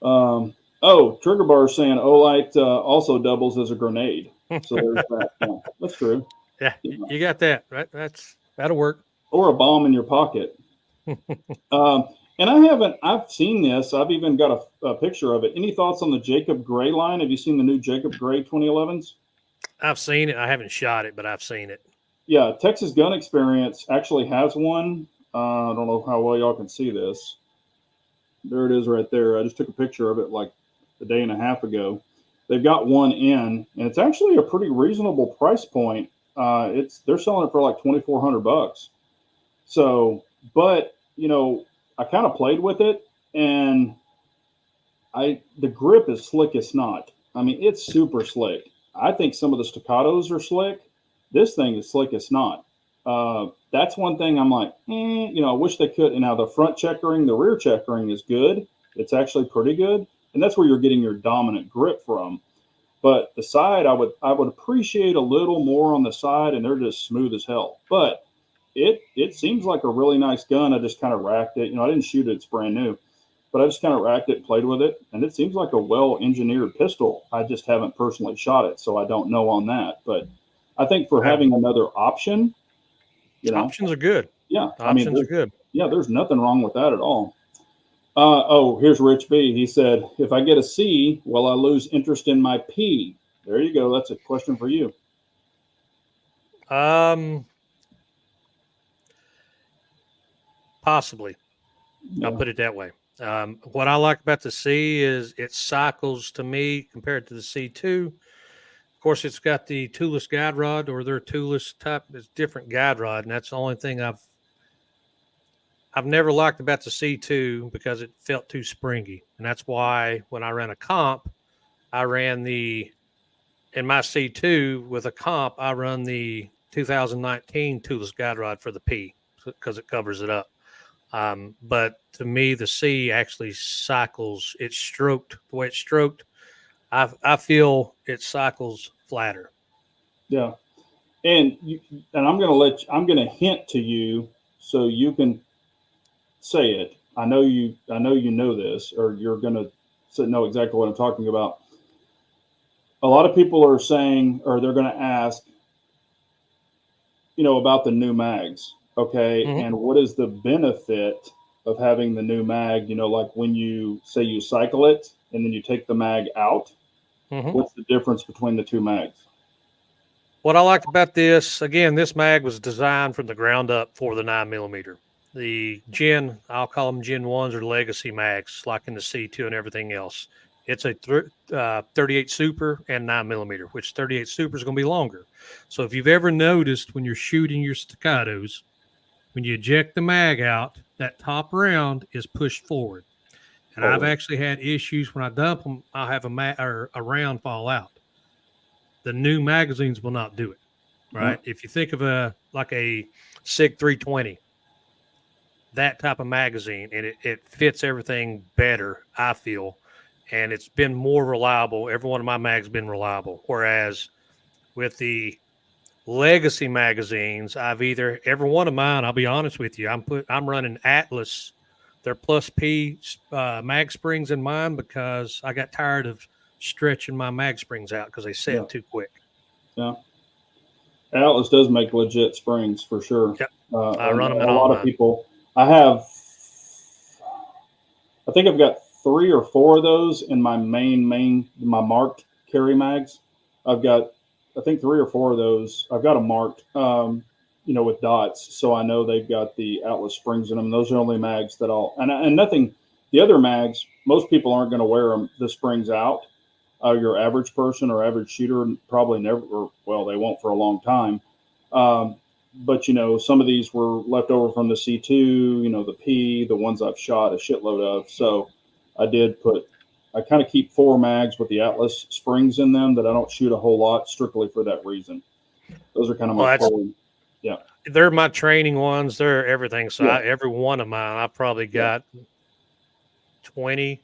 Trigger Bar is saying Olight also doubles as a grenade. So there's that. Yeah, that's true. Yeah, you got that. Right? That'll work. Or a bomb in your pocket. And I've seen this. I've even got a picture of it. Any thoughts on the Jacob Gray line? Have you seen the new Jacob Gray 2011s? I've seen it. I haven't shot it, but I've seen it. Yeah, Texas Gun Experience actually has one. I don't know how well y'all can see this. There it is right there. I just took a picture of it like a day and a half ago. They've got one in, and it's actually a pretty reasonable price point. They're selling it for like $2,400. So, but I kind of played with it, and the grip is slick as snot. I mean, it's super slick. I think some of the staccatos are slick. This thing is slick as snot. That's one thing I'm like, I wish they could. And now the front checkering, the rear checkering is good. It's actually pretty good. And that's where you're getting your dominant grip from. But the side, I would appreciate a little more on the side, and they're just smooth as hell. But it seems like a really nice gun. I just kind of racked it. I didn't shoot it. It's brand new. But I just kind of racked it, played with it. And it seems like a well-engineered pistol. I just haven't personally shot it, so I don't know on that. But I think for having another option, options are good. Yeah. Options are good. Yeah, there's nothing wrong with that at all. Here's Rich B. He said, if I get a C, will I lose interest in my P? There you go. That's a question for you. Possibly. Yeah. I'll put it that way. What I like about the C is it cycles to me compared to the C2. Of course, it's got the toolless guide rod, or their toolless type. It's different guide rod, and that's the only thing I've never liked about the C2 because it felt too springy, and that's why when I ran a comp, I ran in my C2 with a comp, I run the 2019 toolless guide rod for the P because it covers it up. But to me, the C actually cycles. It's stroked the way it's stroked. I feel it cycles flatter. Yeah. And I'm going to hint to you so you can say it. I know you know this, or you're going to know exactly what I'm talking about. A lot of people are saying, or they're going to ask, about the new mags. Okay. Mhm. And what is the benefit of having the new mag? Like when you say you cycle it and then you take the mag out, what's the difference between the two mags? What I liked about this, again, this mag was designed from the ground up for the 9mm. The I'll call them Gen 1s or legacy mags, like in the C2 and everything else. It's a 38 Super and 9mm, which 38 Super is going to be longer. So if you've ever noticed when you're shooting your staccatos, when you eject the mag out, that top round is pushed forward. And I've actually had issues when I dump them, I'll have a round fall out. The new magazines will not do it, right? If you think of a SIG 320, that type of magazine, and it fits everything better, I feel, and it's been more reliable. Every one of my mags been reliable. Whereas with the legacy magazines, every one of mine, I'll be honest with you, I'm running Atlas, their Plus P mag springs in mine because I got tired of stretching my mag springs out because they set too quick. Yeah. Atlas does make legit springs for sure. Yep. I run them in a all lot mine. of people. I think I've got 3 or 4 of those in my my marked carry mags. I've got, I think 3 or 4 of those. I've got them marked, with dots, so I know they've got the Atlas springs in them. Those are only mags that and nothing. The other mags, most people aren't going to wear the springs out. Your average person or average shooter probably never, they won't for a long time. But some of these were left over from the C2, the P, the ones I've shot a shitload of. So I kind of keep 4 mags with the Atlas springs in them that I don't shoot a whole lot strictly for that reason. Those are kind of my core. Yeah. They're my training ones. They're everything. So every one of mine, I've probably got 20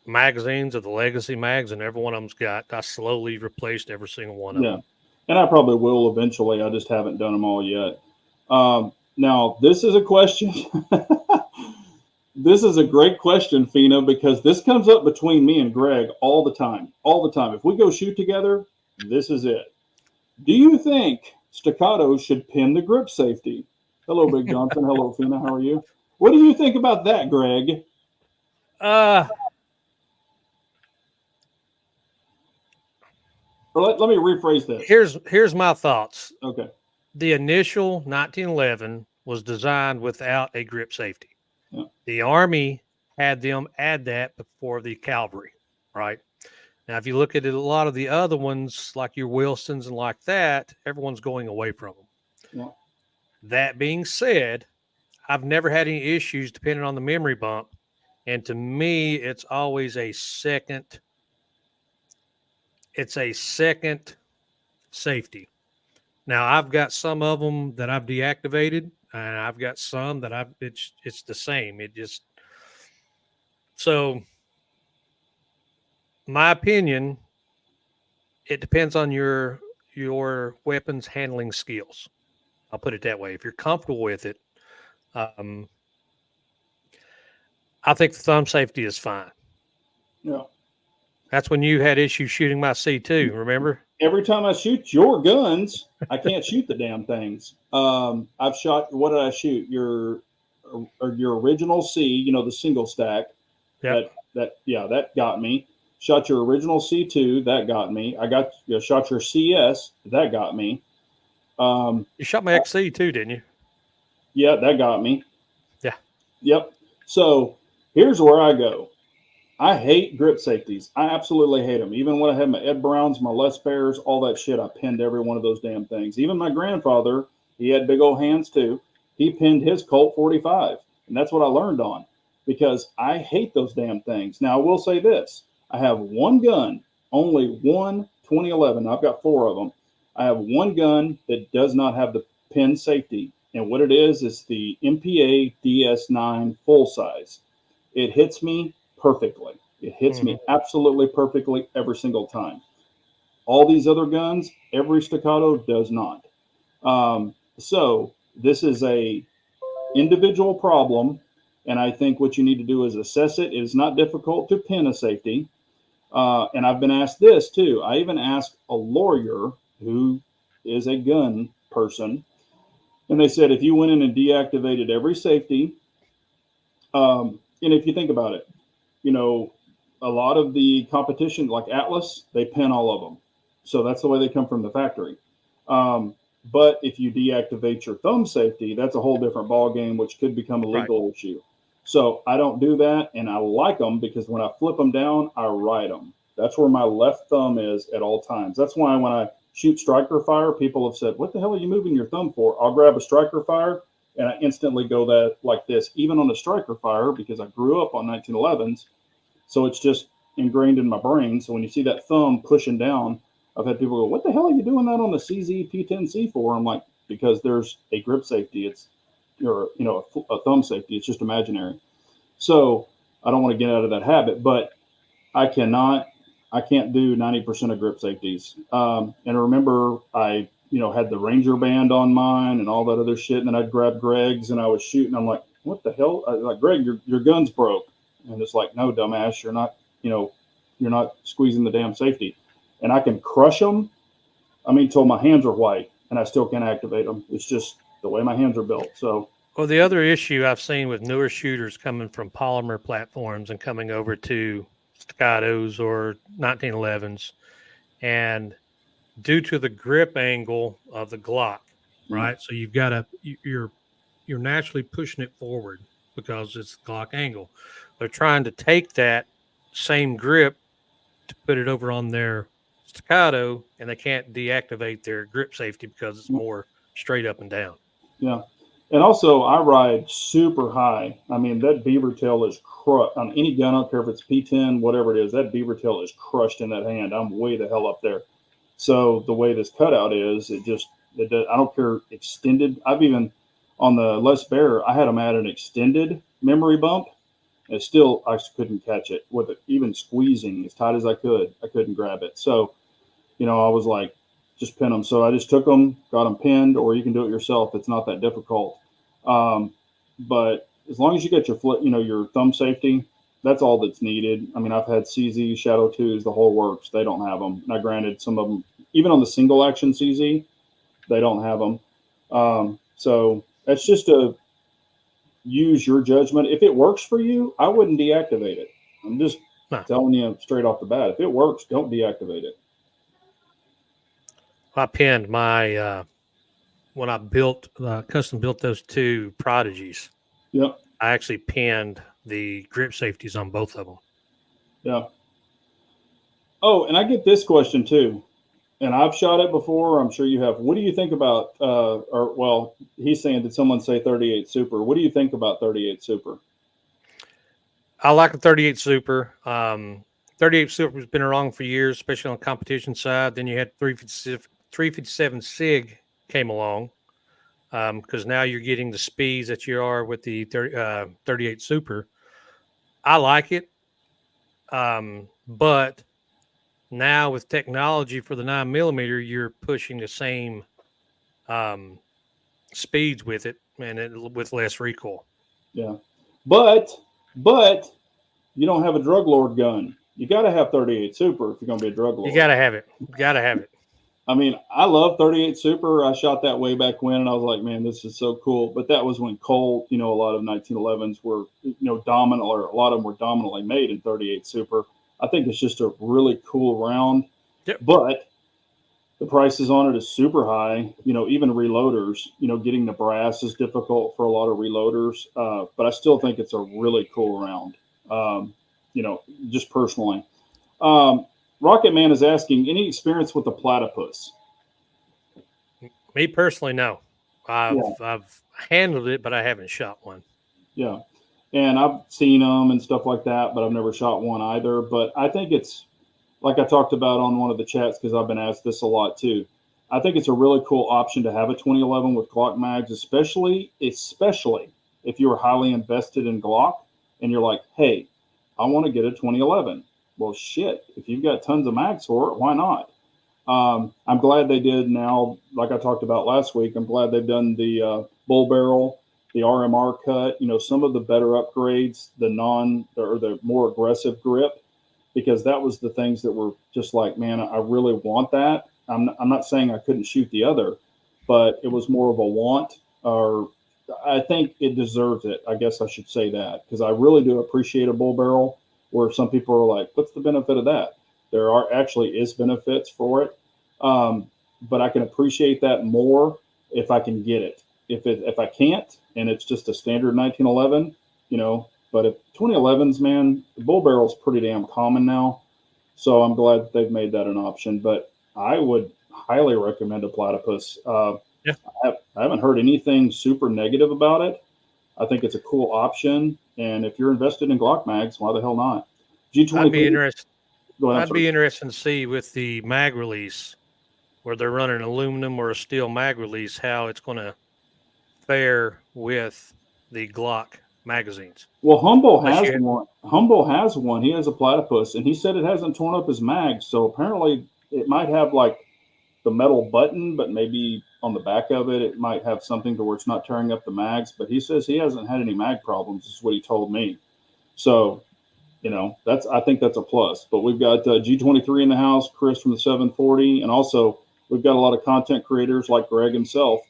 magazines of the legacy mags, and every one of them's I slowly replaced every single one of them. And I probably will eventually. I just haven't done them all yet. Now, this is a question. This is a great question, Fina, because this comes up between me and Greg all the time. All the time. If we go shoot together, this is it. Do you think staccato should pin the grip safety? Hello, Big Johnson. Hello, Fina. How are you? What do you think about that, Greg? Let me rephrase this. Here's my thoughts. Okay. The initial 1911 was designed without a grip safety. Yeah. The Army had them add that before the cavalry, right? Now, if you look at a lot of the other ones, like your Wilsons and like that, everyone's going away from them. Yeah. That being said, I've never had any issues depending on the memory bump. And to me, it's always a second. It's a second safety. Now, I've got some of them that I've deactivated, and I've got some that it's the same. So my opinion, it depends on your weapons handling skills. I'll put it that way. If you're comfortable with it, I think the thumb safety is fine. Yeah. That's when you had issues shooting my C2, remember? Every time I shoot your guns, I can't shoot the damn things. I've shot, what did I shoot? Your your original C, the single stack. Yep. That got me. Shot your original C2, that got me. Shot your CS, that got me. You shot my XC too, didn't you? Yeah, that got me. Yeah. Yep. So here's where I go. I hate grip safeties. I absolutely hate them. Even when I had my Ed Browns, my Les Bears, all that shit, I pinned every one of those damn things. Even my grandfather, he had big old hands too. He pinned his Colt 45, and that's what I learned on because I hate those damn things. Now, I will say this. I have one gun, only one 2011. I've got 4 of them. I have one gun that does not have the pin safety, and what it is the MPA DS9 full size. It hits me perfectly. It hits me absolutely perfectly every single time. All these other guns, every staccato does not. So this is a individual problem, and I think what you need to do is assess it. It is not difficult to pin a safety. And I've been asked this too. I even asked a lawyer who is a gun person, and they said if you went in and deactivated every safety, and if you think about it, a lot of the competition, like Atlas, they pin all of them. So that's the way they come from the factory. But if you deactivate your thumb safety, that's a whole different ball game, which could become a legal issue. So I don't do that, and I like them because when I flip them down, I ride them. That's where my left thumb is at all times. That's why when I shoot striker fire, people have said, "What the hell are you moving your thumb for?" I'll grab a striker fire, and I instantly go that like this, even on a striker fire, because I grew up on 1911s. So it's just ingrained in my brain. So when you see that thumb pushing down, I've had people go, "What the hell are you doing that on the CZ P10C for?" I'm like, because there's a grip safety. It's a thumb safety. It's just imaginary. So I don't want to get out of that habit, but I can't do 90% of grip safeties. And I remember I had the Ranger band on mine and all that other shit. And then I'd grab Greg's and I was shooting. I'm like, "What the hell?" Like, "Greg, your gun's broke." And it's like, "No, dumbass, you're not squeezing the damn safety." And I can crush them. I mean, till my hands are white and I still can't activate them. It's just the way my hands are built. So, well, the other issue I've seen with newer shooters coming from polymer platforms and coming over to staccatos or 1911s, and due to the grip angle of the Glock, right? So you've got you're naturally pushing it forward because it's Glock angle. They're trying to take that same grip to put it over on their staccato, and they can't deactivate their grip safety because it's more straight up and down. yeah. And also, I ride super high. I mean, that beaver tail is crushed on any gun. I don't care if it's P10, whatever it is. That beaver tail is crushed in that hand. I'm way the hell up there. So the way this cutout is, it does, I don't care extended. I've even on the Les Bear, I had them at an extended memory bump, and still I couldn't catch it with it. Even squeezing as tight as I couldn't grab it. So, I was like, just pin them. So I just took them, got them pinned, or you can do it yourself. It's not that difficult. But as long as you get your your thumb safety, that's all that's needed. I mean, I've had CZ, Shadow 2s, the whole works. They don't have them. Now, granted, some of them, even on the single action CZ, they don't have them. So that's just to use your judgment. If it works for you, I wouldn't deactivate it. I'm just telling you straight off the bat. If it works, don't deactivate it. I pinned my when I custom built those 2 Prodigies. Yep. I actually pinned the grip safeties on both of them. Yeah. Oh, and I get this question too, and I've shot it before. I'm sure you have. What do you think about? He's saying, did someone say 38 Super? What do you think about 38 Super? I like the 38 Super. 38 Super has been around for years, especially on the competition side. Then you had 357 SIG came along, because now you're getting the speeds that you are with the 38 Super. I like it, but now with technology for the 9mm, you're pushing the same speeds with it, and with less recoil. Yeah, but you don't have a drug lord gun. You got to have 38 Super if you're going to be a drug lord. You got to have it. I mean, I love 38 Super. I shot that way back when, and I was like, man, this is so cool. But that was when Colt, a lot of 1911s were, dominant, or a lot of them were dominantly made in 38 Super. I think it's just a really cool round. Yep. But the prices on it is super high. Even reloaders, getting the brass is difficult for a lot of reloaders. But I still think it's a really cool round. Just personally. Rocket Man is asking, any experience with the platypus? Me personally, no. I've handled it, but I haven't shot one. Yeah. And I've seen them and stuff like that, but I've never shot one either. But I think it's, like I talked about on one of the chats, because I've been asked this a lot too. I think it's a really cool option to have a 2011 with Glock mags, especially if you're highly invested in Glock and you're like, hey, I want to get a 2011. Well, shit, if you've got tons of mags for it, why not? I'm glad they did now, like I talked about last week, I'm glad they've done the bull barrel, the RMR cut, some of the better upgrades, the more aggressive grip, because that was the things that were just like, man, I really want that. I'm not saying I couldn't shoot the other, but it was more of a want, or I think it deserves it. I guess I should say that, because I really do appreciate a bull barrel, where some people are like, what's the benefit of that? There is benefits for it. But I can appreciate that more if I can get it. If I can't, and it's just a standard 1911, but if 2011s, man, the bull barrel is pretty damn common now. So I'm glad that they've made that an option, but I would highly recommend a platypus. Yeah. I haven't heard anything super negative about it. I think it's a cool option. And if you're invested in Glock mags, why the hell not? G23. I'd be interested. Go ahead, I'd be interested to see with the mag release, where they're running aluminum or a steel mag release, how it's going to fare with the Glock magazines. Well, Humble has one. Humble has one. He has a platypus, and he said it hasn't torn up his mag. So apparently, it might have like the metal button, but maybe on the back of it, it might have something to where it's not tearing up the mags. But he says he hasn't had any mag problems. Is what he told me. So, I think that's a plus. But we've got G23 in the house, Chris from the 740, and also we've got a lot of content creators like Greg himself,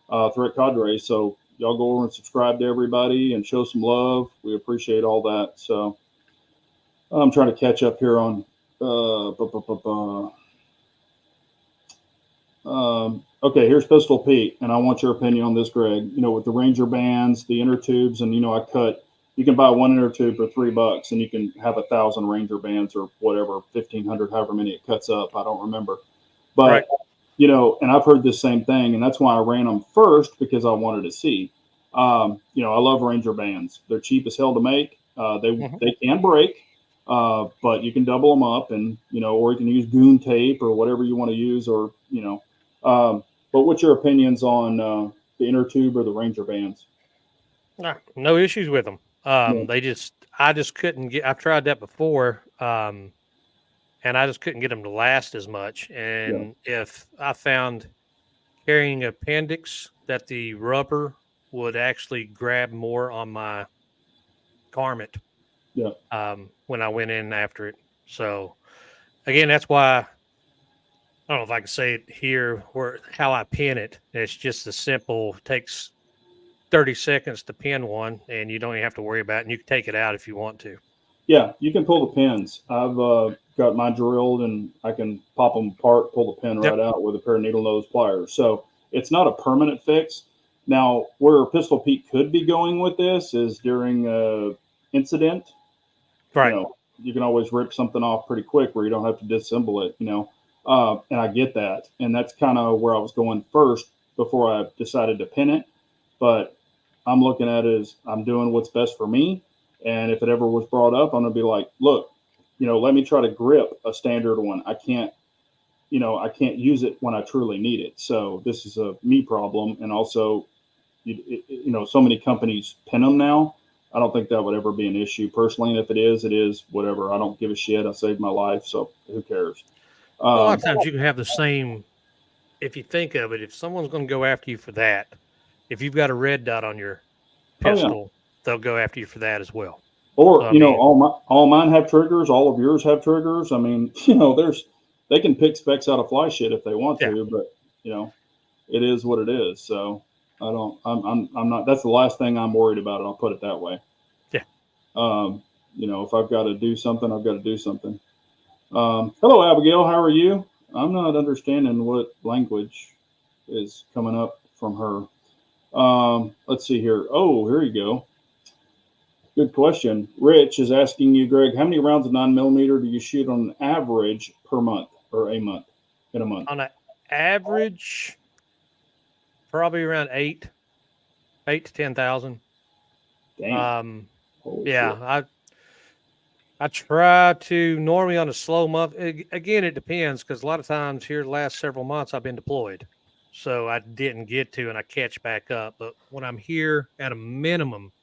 Threat-Cadre. So y'all go over and subscribe to everybody and show some love. We appreciate all that. So I'm trying to catch up here on. Okay, here's Pistol Pete, and I want your opinion on this, Greg. With the Ranger bands, the inner tubes, and you can buy one inner tube for $3, and you can have 1,000 Ranger bands or whatever, 1,500, however many it cuts up. I don't remember, but. Right. And I've heard the same thing, and that's why I ran them first, because I wanted to see. I love Ranger bands. They're cheap as hell to make. They can break, but you can double them up, and or you can use goon tape or whatever you want to use, or but what's your opinions on the inner tube or the Ranger bands? No issues with them. I just couldn't get. I've tried that before. And I just couldn't get them to last as much. And if I found carrying appendix, that the rubber would actually grab more on my garment when I went in after it. So, again, that's why I don't know if I can say it here, how I pin it. It's just a simple, takes 30 seconds to pin one, and you don't even have to worry about it. And you can take it out if you want to. Yeah, you can pull the pins. I've got mine drilled, and I can pop them apart, pull the pin right out with a pair of needle nose pliers. So it's not a permanent fix. Now, where Pistol Pete could be going with this is during an incident. Right. You can always rip something off pretty quick where you don't have to disassemble it, and I get that. And that's kind of where I was going first before I decided to pin it. But I'm looking at it as I'm doing what's best for me. And if it ever was brought up, I'm going to be like, look, let me try to grip a standard one. I can't use it when I truly need it. So this is a me problem. And also, so many companies pin them now. I don't think that would ever be an issue personally. And if it is whatever. I don't give a shit. I saved my life. So who cares? A lot of times you can have the same, if you think of it, if someone's going to go after you for that, if you've got a red dot on your pistol, they'll go after you for that as well. Or, all mine have triggers. All of yours have triggers. I mean, there's they can pick specs out of fly shit if they want Yeah. to, but you know, it is what it is. So I'm not. That's the last thing I'm worried about. I'll put it that way. Yeah. You know, if I've got to do something, I've got to do something. Hello, Abigail. How are you? I'm not understanding what language is coming up from her. Let's see here. Oh, here you go. Good question. Rich is asking you, Greg, how many rounds of 9mm do you shoot on average per month or a month in a month? On an average, probably around 8 to 10,000. Damn. Holy Yeah, shit. I try to normally on a slow month. Again, it depends because a lot of times here the last several months I've been deployed, so I didn't get to and I catch back up. But when I'm here at a minimum,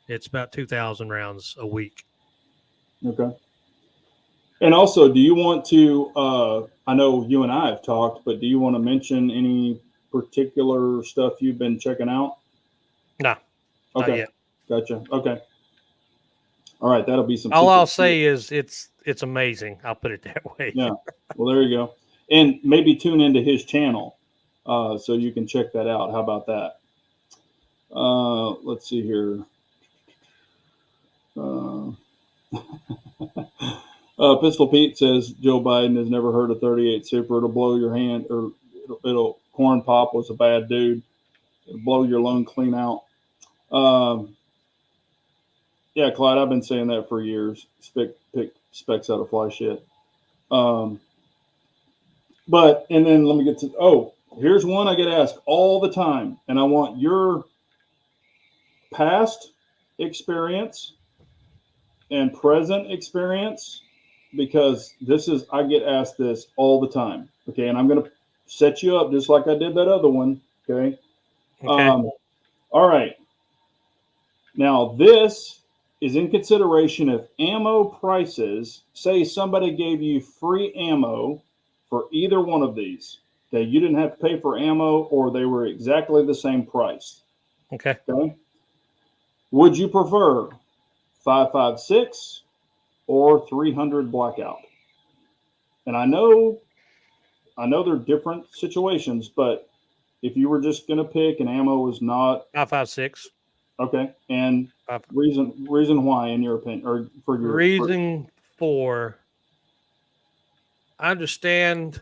it's about 2,000 rounds a week. Okay. And also, do you want to? I know you and I have talked, but do you want to mention any particular stuff you've been checking out? No, not Okay, yet. gotcha. Okay, all right, that'll be some All I'll secret. say is it's amazing. I'll put it that way. Yeah. Well, there you go. And maybe tune into his channel, so you can check that out. How about that? Let's see here. Uh, Pistol Pete says Joe Biden has never heard a 38 Super. It'll blow your hand, or it'll Corn Pop was a bad dude. It'll blow your lung clean out. Yeah, Clyde, I've been saying that for years. Pick specs out of fly shit. But and then let me get to here's one I get asked all the time, and I want your past experience and present experience because I get asked this all the time. Okay, and I'm gonna set you up just like I did that other one. Okay. Okay. All right. Now this is in consideration of ammo prices. Say somebody gave you free ammo for either one of these. Okay, you didn't have to pay for ammo, or they were exactly the same price. Okay. Okay. Would you prefer 5.56 or 300 blackout? And I know they're different situations, but if you were just going to pick, and ammo is not 5.56. okay, and Five. reason why, in your opinion, or for your Reason for I understand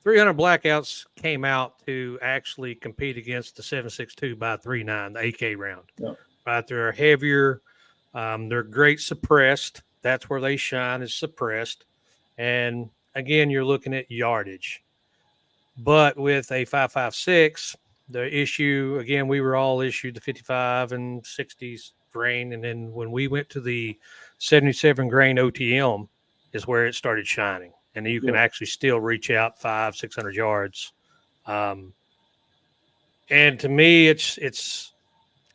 300 blackouts came out to actually compete against the 7.62 by 3.9, the AK round. Yeah. Right, they're heavier. They're great suppressed. That's where they shine, is suppressed. And again, you're looking at yardage. But with a 5.56, the issue again, we were all issued the 55 and 60s grain, and then when we went to the 77 grain OTM, is where it started shining, and you can actually still reach out 500-600 yards. And to me,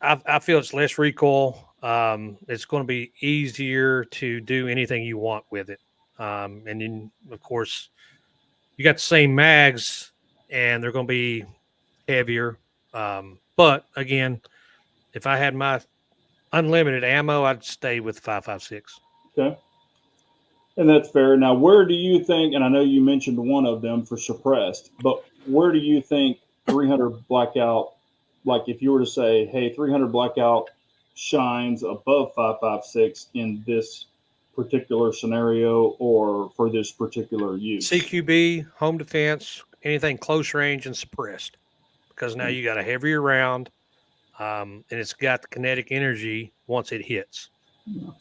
I feel it's less recoil. It's going to be easier to do anything you want with it. And then, of course, you got the same mags, and they're going to be heavier. But again, if I had my unlimited ammo, I'd stay with 5.56. Okay. And that's fair. Now, where do you think, and I know you mentioned one of them for suppressed, but where do you think 300 blackout, like if you were to say, hey, 300 blackout shines above 5.56 in this particular scenario or for this particular use? CQB, home defense, anything close range and suppressed, because now you got a heavier round, and it's got the kinetic energy once it hits. Yeah.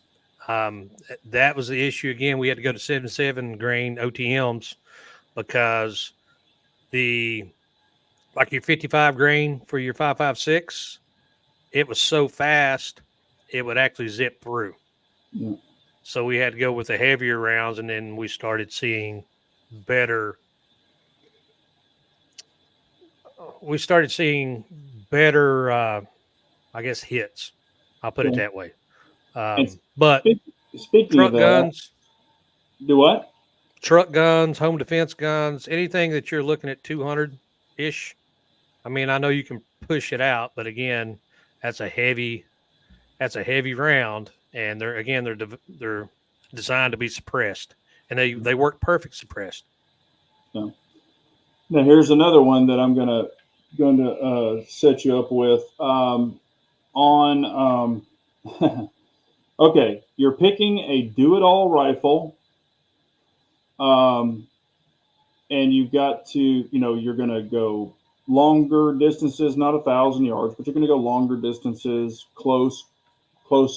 That was the issue. Again, we had to go to 77 grain OTMs because like your 55 grain for your 5.56, it was so fast, it would actually zip through. Yeah. So we had to go with the heavier rounds, and then we started seeing better. I guess, hits. I'll put it Okay. that way. And But speaking of truck that, guns, do what? truck guns, home defense guns, anything that you're looking at 200 ish. I mean, I know you can push it out, but again, that's a heavy round, and they're designed to be suppressed. and they work perfect suppressed. Yeah. Now here's another one that I'm going to set you up with on. Okay, you're picking a do-it-all rifle, and you've got to, you're going to go longer distances, not 1,000 yards, but you're going to go longer distances, close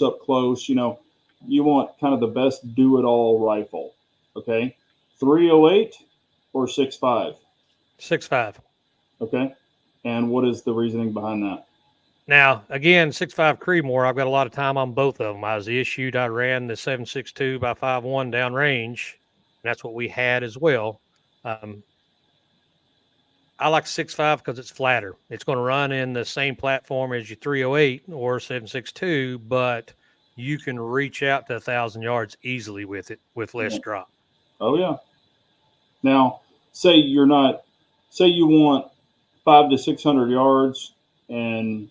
up close. You want kind of the best do-it-all rifle. Okay, 308 or 6.5. 6.5. Okay, and what is the reasoning behind that? Now, again, 6.5 Creedmoor, I've got a lot of time on both of them. I ran the 7.62 by 5.1 downrange, and that's what we had as well. I like 6.5 because it's flatter. It's going to run in the same platform as your 308 or 7.62, but you can reach out to 1,000 yards easily with it with less drop. Oh yeah. Now, say you want 500 to 600 yards, and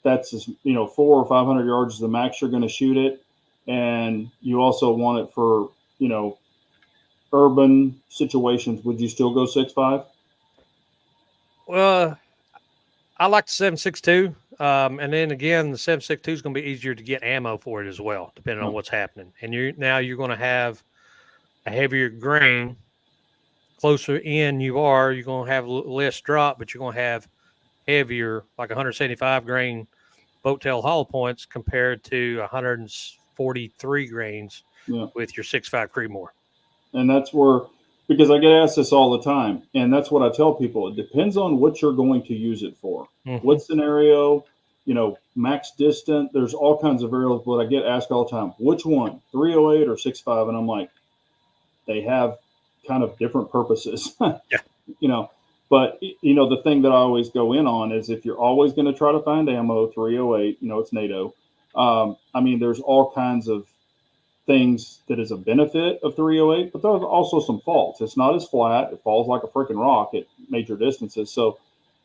that's 400 or 500 yards is the max you're going to shoot it, and you also want it for urban situations. Would you still go 6.5? Well, I like the 7.62, and then again, the 7.62 is going to be easier to get ammo for it as well, depending on what's happening. And you're going to have a heavier grain. Closer in you're going to have less drop, but you're going to have heavier, like 175 grain boat tail hollow points compared to 143 grains with your 6.5 Creedmoor. And that's where, because I get asked this all the time, and that's what I tell people. It depends on what you're going to use it for. Mm-hmm. What scenario, max distance, there's all kinds of variables, but I get asked all the time, which one, 308 or 6.5? And I'm like, they have kind of different purposes. Yeah. But the thing that I always go in on is if you're always going to try to find ammo, 308, it's NATO. There's all kinds of things that is a benefit of 308, but there's also some faults. It's not as flat. It falls like a freaking rock at major distances. So,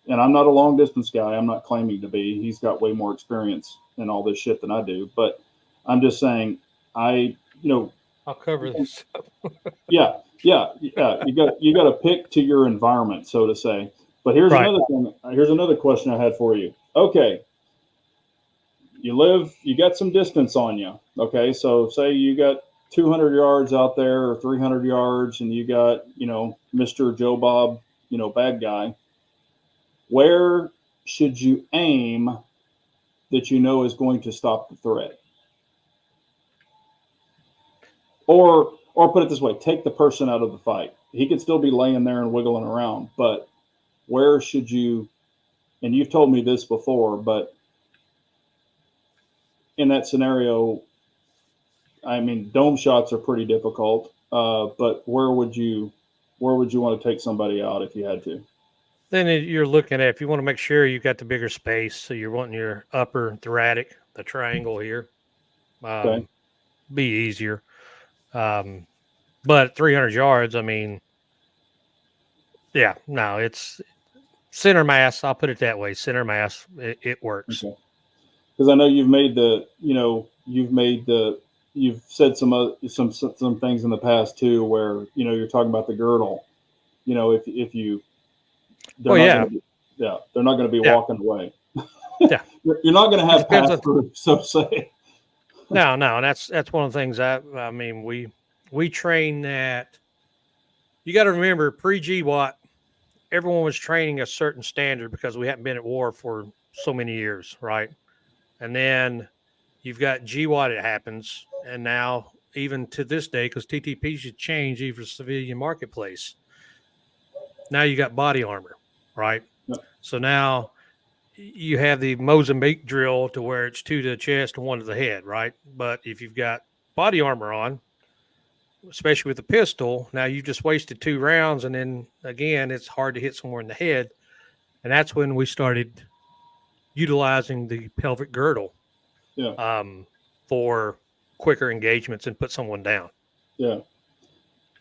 and I'm not a long distance guy. I'm not claiming to be. He's got way more experience in all this shit than I do. But I'm just saying, I'll cover this. Yeah. You got to pick to your environment, so to say. But here's another thing. Here's another question I had for you. Okay, you got some distance on you. Okay, so say you got 200 yards out there or 300 yards, and you got Mr. Joe Bob, bad guy. Where should you aim that is going to stop the threat? Or put it this way, take the person out of the fight. He could still be laying there and wiggling around, but where should you, and you've told me this before, but in that scenario, dome shots are pretty difficult, but where would you want to take somebody out if you had to? Then you're looking at, if you want to make sure you got the bigger space, so you're wanting your upper thoracic, the triangle here, Okay. be easier. But 300 yards, it's center mass. I'll put it that way. Center mass, it works. Okay. Because I know you've said some things in the past too, where you're talking about the girdle. If you, they're not going to be walking away. Yeah, you're not going to have pass through, so to say. No, and that's one of the things we train that. You got to remember, pre-GWAT, everyone was training a certain standard because we hadn't been at war for so many years, right? And then you've got GWAT, it happens, and now even to this day, because TTP should change even for civilian marketplace. Now you got body armor, right? Yep. So now you have the Mozambique drill to where it's 2 to the chest and 1 to the head, right? But if you've got body armor on, especially with a pistol, now you just wasted 2 rounds, and then again, it's hard to hit somewhere in the head. And that's when we started utilizing the pelvic girdle for quicker engagements and put someone down. Yeah.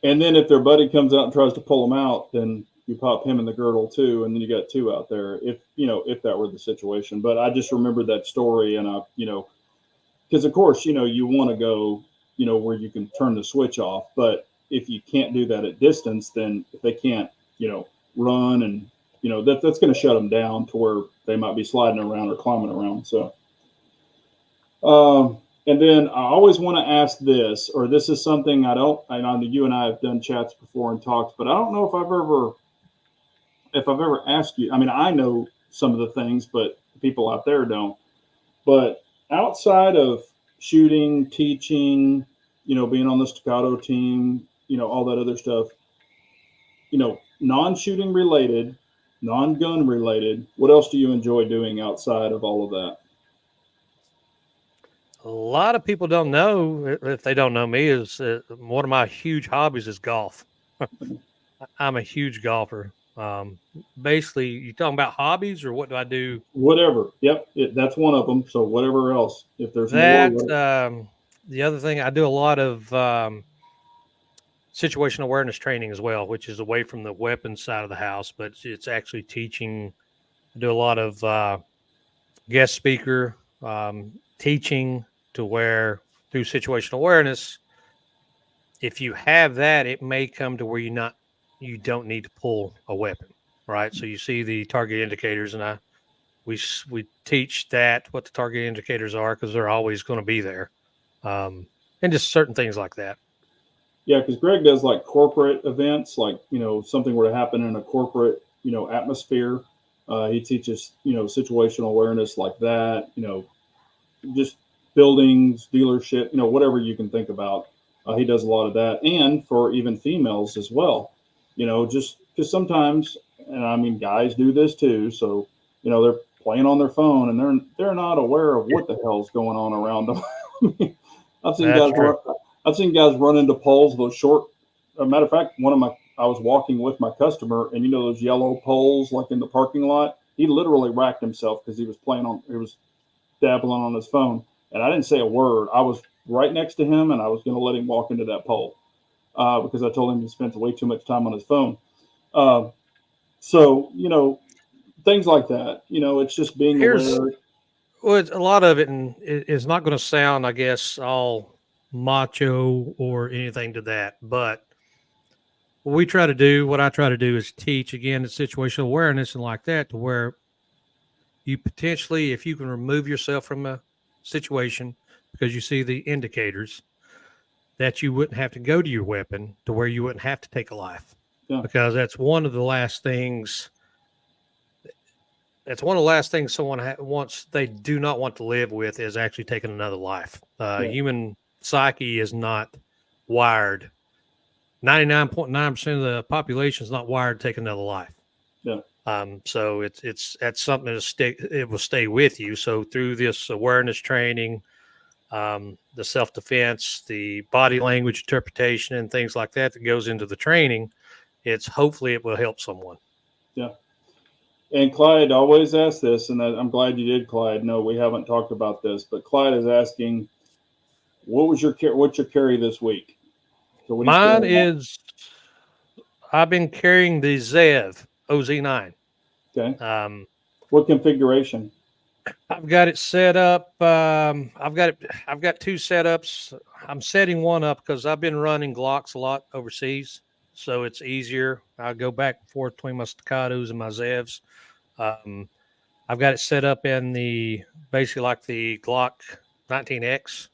And then if their buddy comes out and tries to pull them out, then you pop him in the girdle too, and then you got 2 out there. If that were the situation. But I just remember that story, and because of course you want to go where you can turn the switch off. But if you can't do that at distance, then if they can't, run and, that's going to shut them down to where they might be sliding around or climbing around. So, and then I always want to ask this, or this is something I know you and I have done chats before and talked, but I don't know if I've ever asked you. I mean, I know some of the things, but people out there don't. But outside of shooting, teaching, being on the Staccato team, all that other stuff, non-shooting related, non-gun related, what else do you enjoy doing outside of all of that? A lot of people don't know, if they don't know me, is one of my huge hobbies is golf. I'm a huge golfer. Basically, you talking about hobbies or what do I do? Whatever. Yep. That's one of them. So whatever else, if there's That, more. the other thing, I do a lot of situational awareness training as well, which is away from the weapons side of the house, but it's actually teaching. I do a lot of guest speaker teaching to where through situational awareness, if you have that, it may come to where you don't need to pull a weapon, right? So you see the target indicators, and we teach that what the target indicators are because they're always going to be there, and just certain things like that. Yeah, because Greg does like corporate events, like something were to happen in a corporate atmosphere. He teaches situational awareness like that. Just buildings, dealership, whatever you can think about. He does a lot of that, and for even females as well. Just because sometimes, and I mean, guys do this too. So they're playing on their phone and they're not aware of what the hell's going on around them. I've seen That's guys true. I've seen guys run into poles, those short. As a matter of fact, I was walking with my customer, and those yellow poles like in the parking lot. He literally racked himself because he was dabbling on his phone, and I didn't say a word. I was right next to him, and I was going to let him walk into that pole because I told him he spent way too much time on his phone. So things like that. It's just being aware. Well, a lot of it, and it's not going to sound, I guess, all macho or anything to that. But what I try to do is teach again the situational awareness and like that, to where you potentially, if you can remove yourself from a situation because you see the indicators, that you wouldn't have to go to your weapon to where you wouldn't have to take a life. Yeah. Because that's one of the last things. That's one of the last things someone wants. They do not want to live with is actually taking another life. Human psyche is not wired. 99.9% of the population is not wired to take another life. Yeah. So that's something it will stay with you. So through this awareness training, the self-defense, the body language interpretation, and things like that goes into the training, hopefully it will help someone. Yeah. And Clyde always asks this, and I'm glad you did, Clyde. No, we haven't talked about this, but Clyde is asking, what's your carry this week? So what Mine is, I've been carrying the Zev OZ9. Okay. What configuration? I've got it set up. I've got two setups. I'm setting one up because I've been running Glocks a lot overseas, so it's easier. I go back and forth between my Staccatos and my Zevs. I've got it set up in basically like the Glock 19X,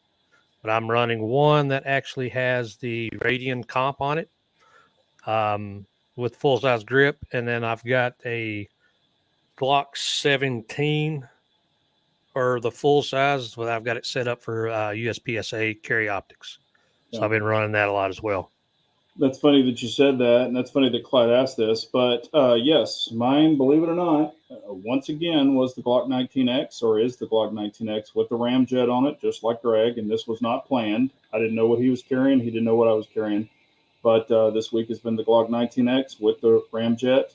but I'm running one that actually has the Radian comp on it, with full size grip, and then I've got a Glock 17 or the full size. Well, I've got it set up for USPSA carry optics, so I've been running that a lot as well. That's funny that you said that, and that's funny that Clyde asked this. But yes, mine, believe it or not, once again was the Glock 19X, or is the Glock 19X with the ramjet on it, just like Greg. And this was not planned. I didn't know what he was carrying. He didn't know what I was carrying. But this week has been the Glock 19X with the ramjet.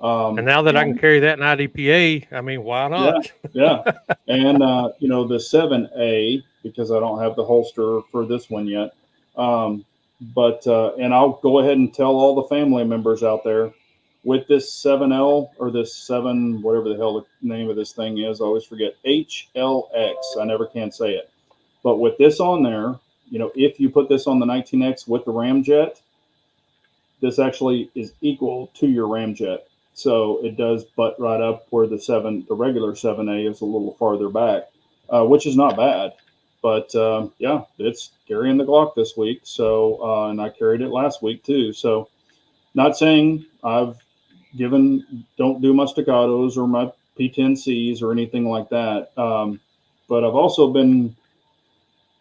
And now that I can carry that in IDPA, I mean, why not? Yeah. And, the 7A, because I don't have the holster for this one yet. But and I'll go ahead and tell all the family members out there, with this 7L or this 7, whatever the hell the name of this thing is, I always forget, HLX. I never can say it. But with this on there, if you put this on the 19X with the ramjet, this actually is equal to your ramjet. So it does butt right up where the regular 7A is a little farther back, which is not bad. But yeah, it's carrying the Glock this week. So and I carried it last week too. So not saying I've don't do my staccatos or my P10Cs or anything like that. But I've also been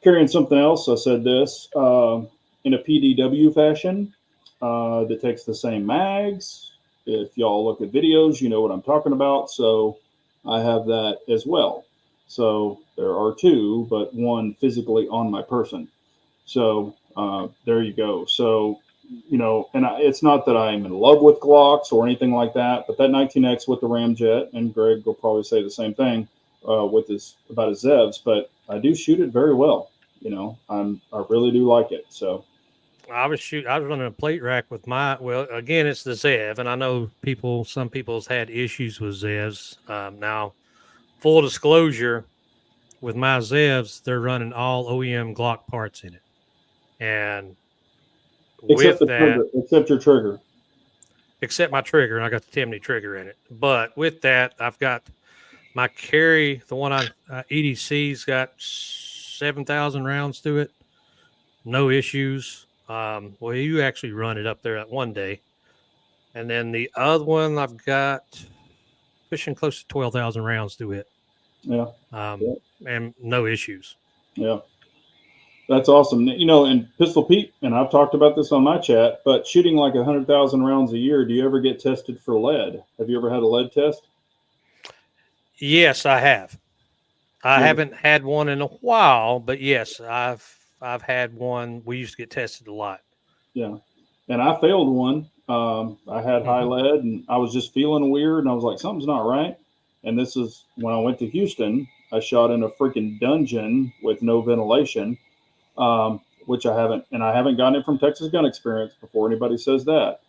carrying something else. I said this in a PDW fashion that takes the same mags. If y'all look at videos, you know what I'm talking about. So I have that as well. So there are two, but one physically on my person. So there you go. So, and it's not that I'm in love with Glocks or anything like that, but that 19X with the Ramjet, and Greg will probably say the same thing with about his Zevs, but I do shoot it very well. I really do like it. So I was running a plate rack with well, again, it's the Zev, and I know some people's had issues with Zevs. Now, full disclosure, with my Zevs, they're running all OEM Glock parts in it. And except with the that, trigger, except your trigger. except my trigger, and I got the Timney trigger in it. But with that, I've got my carry, the one on EDC's got 7,000 rounds to it. No issues. Well, you actually run it up there that one day. And then the other one, I've got pushing close to 12,000 rounds to it. Yeah. Um, and no issues. Yeah. That's awesome. And Pistol Pete, and I've talked about this on my chat, but shooting like 100,000 rounds a year, do you ever get tested for lead? Have you ever had a lead test? Yes, I have. I haven't had one in a while, but yes, I've had one. We used to get tested a lot. Yeah. And I failed one. I had high lead and I was just feeling weird and I was like, something's not right. And this is when I went to Houston. I shot in a freaking dungeon with no ventilation, which I haven't gotten it from Texas Gun Experience before anybody says that.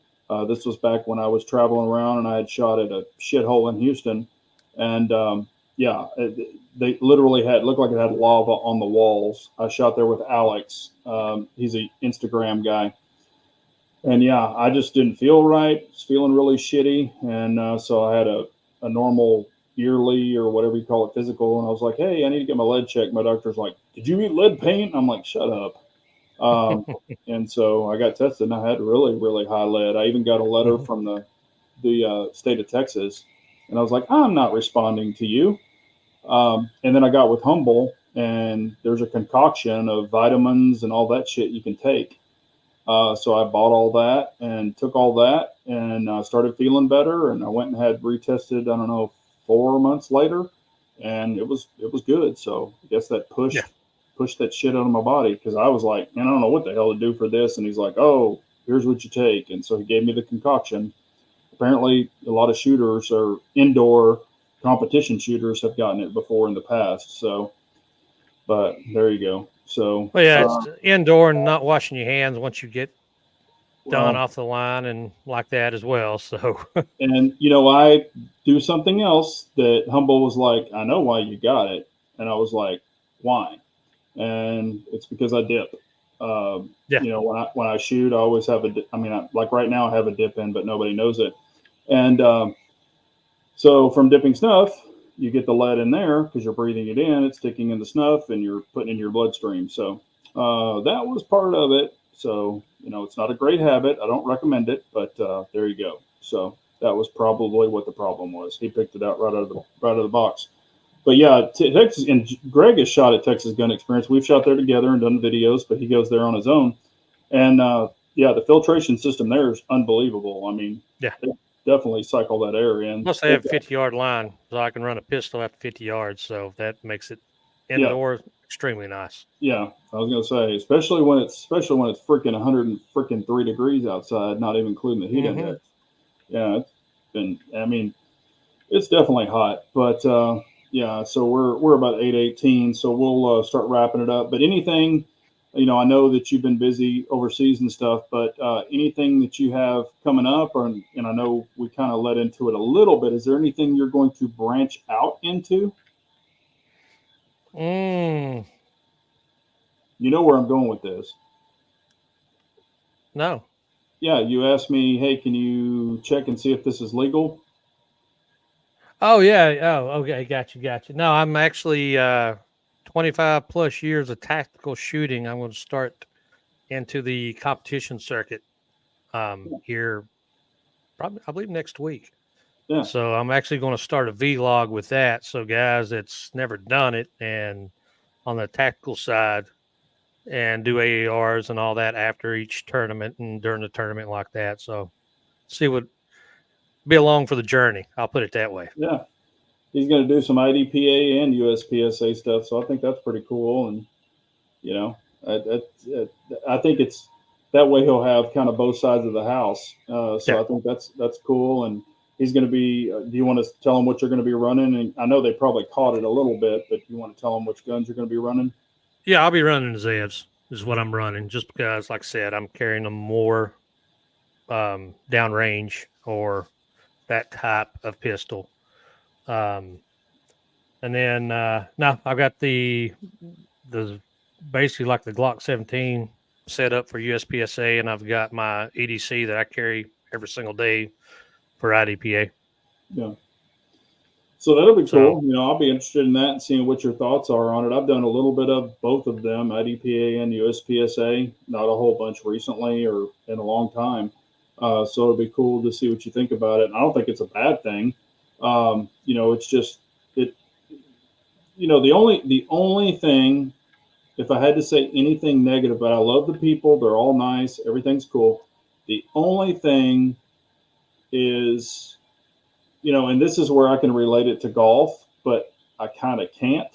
This was back when I was traveling around and I had shot at a shithole in Houston. And yeah, they literally looked like it had lava on the walls. I shot there with Alex. He's an Instagram guy. And yeah, I just didn't feel right. I was feeling really shitty. And so I had a normal yearly or whatever you call it physical. And I was like, hey, I need to get my lead checked. My doctor's like, did you eat lead paint? I'm like, shut up. And so I got tested and I had really, really high lead. I even got a letter from the state of Texas. And I was like, I'm not responding to you. And then I got with Humble and there's a concoction of vitamins and all that shit you can take. So I bought all that and took all that and started feeling better. And I went and had retested, I don't know, 4 months later, and it was good. So I guess that pushed that shit out of my body because I was like, man, I don't know what the hell to do for this. And he's like, oh, here's what you take. And so he gave me the concoction. Apparently, a lot of shooters or indoor competition shooters have gotten it before in the past. So, but there you go. So, well, yeah, it's indoor and not washing your hands once you get done well, off the line and like that as well. So, and I do something else that Humble was like, I know why you got it, and I was like, why? And it's because I dip. yeah, When I shoot, I always have like right now I have a dip in, but nobody knows it. And so from dipping snuff, you get the lead in there because you're breathing it in, it's sticking in the snuff, and you're putting it in your bloodstream. So that was part of it. So it's not a great habit. I don't recommend it, but there you go. So that was probably what the problem was. He picked it out right out of the box. But yeah, Texas, and Greg has shot at Texas Gun Experience. We've shot there together and done videos, but he goes there on his own. And yeah, the filtration system there is unbelievable. I mean, yeah. they definitely cycle that air in. Plus, they have a 50-yard line, so I can run a pistol after 50 yards. So that makes it Yeah, indoor extremely nice. yeah. I was gonna say, especially when it's freaking 103 degrees outside, not even including the heat index. Yeah, it's been. I mean, it's definitely hot, but yeah. So we're about 8:18, so we'll start wrapping it up. But anything, I know that you've been busy overseas and stuff, but anything that you have coming up, and I know we kind of led into it a little bit. Is there anything you're going to branch out into? You know where I'm going with this. No. yeah, you asked me, hey, can you check and see if this is legal? Oh yeah. Oh, okay. Got you. No, I'm actually 25 plus years of tactical shooting. I'm going to start into the competition circuit here probably I believe next week. Yeah, So I'm actually going to start a vlog with that. So guys that's never done it and on the tactical side and do AARs and all that after each tournament and during the tournament like that. So see what be along for the journey. I'll put it that way. yeah. He's going to do some IDPA and USPSA stuff, so I think that's pretty cool. And you know, I think it's that way he'll have kind of both sides of the house. So Yeah. I think that's cool. And he's going to be. Do you want to tell him what you're going to be running? And I know they probably caught it a little bit, but you want to tell him which guns you're going to be running? Yeah, I'll be running the Zevs is what I'm running just because, like I said, I'm carrying them more downrange or that type of pistol. Um, and then no, I've got the basically like the Glock 17 set up for USPSA, and I've got my EDC that I carry every single day for IDPA. Yeah. So that'll be So cool. I'll be interested in that and seeing what your thoughts are on it. I've done a little bit of both of them, IDPA and USPSA, not a whole bunch recently or in a long time. So it'll be cool to see what you think about it. And I don't think it's a bad thing. It's just it. The only thing, if I had to say anything negative, but I love the people. They're all nice. Everything's cool. The only thing is and this is where I can relate it to golf, but I kind of can't.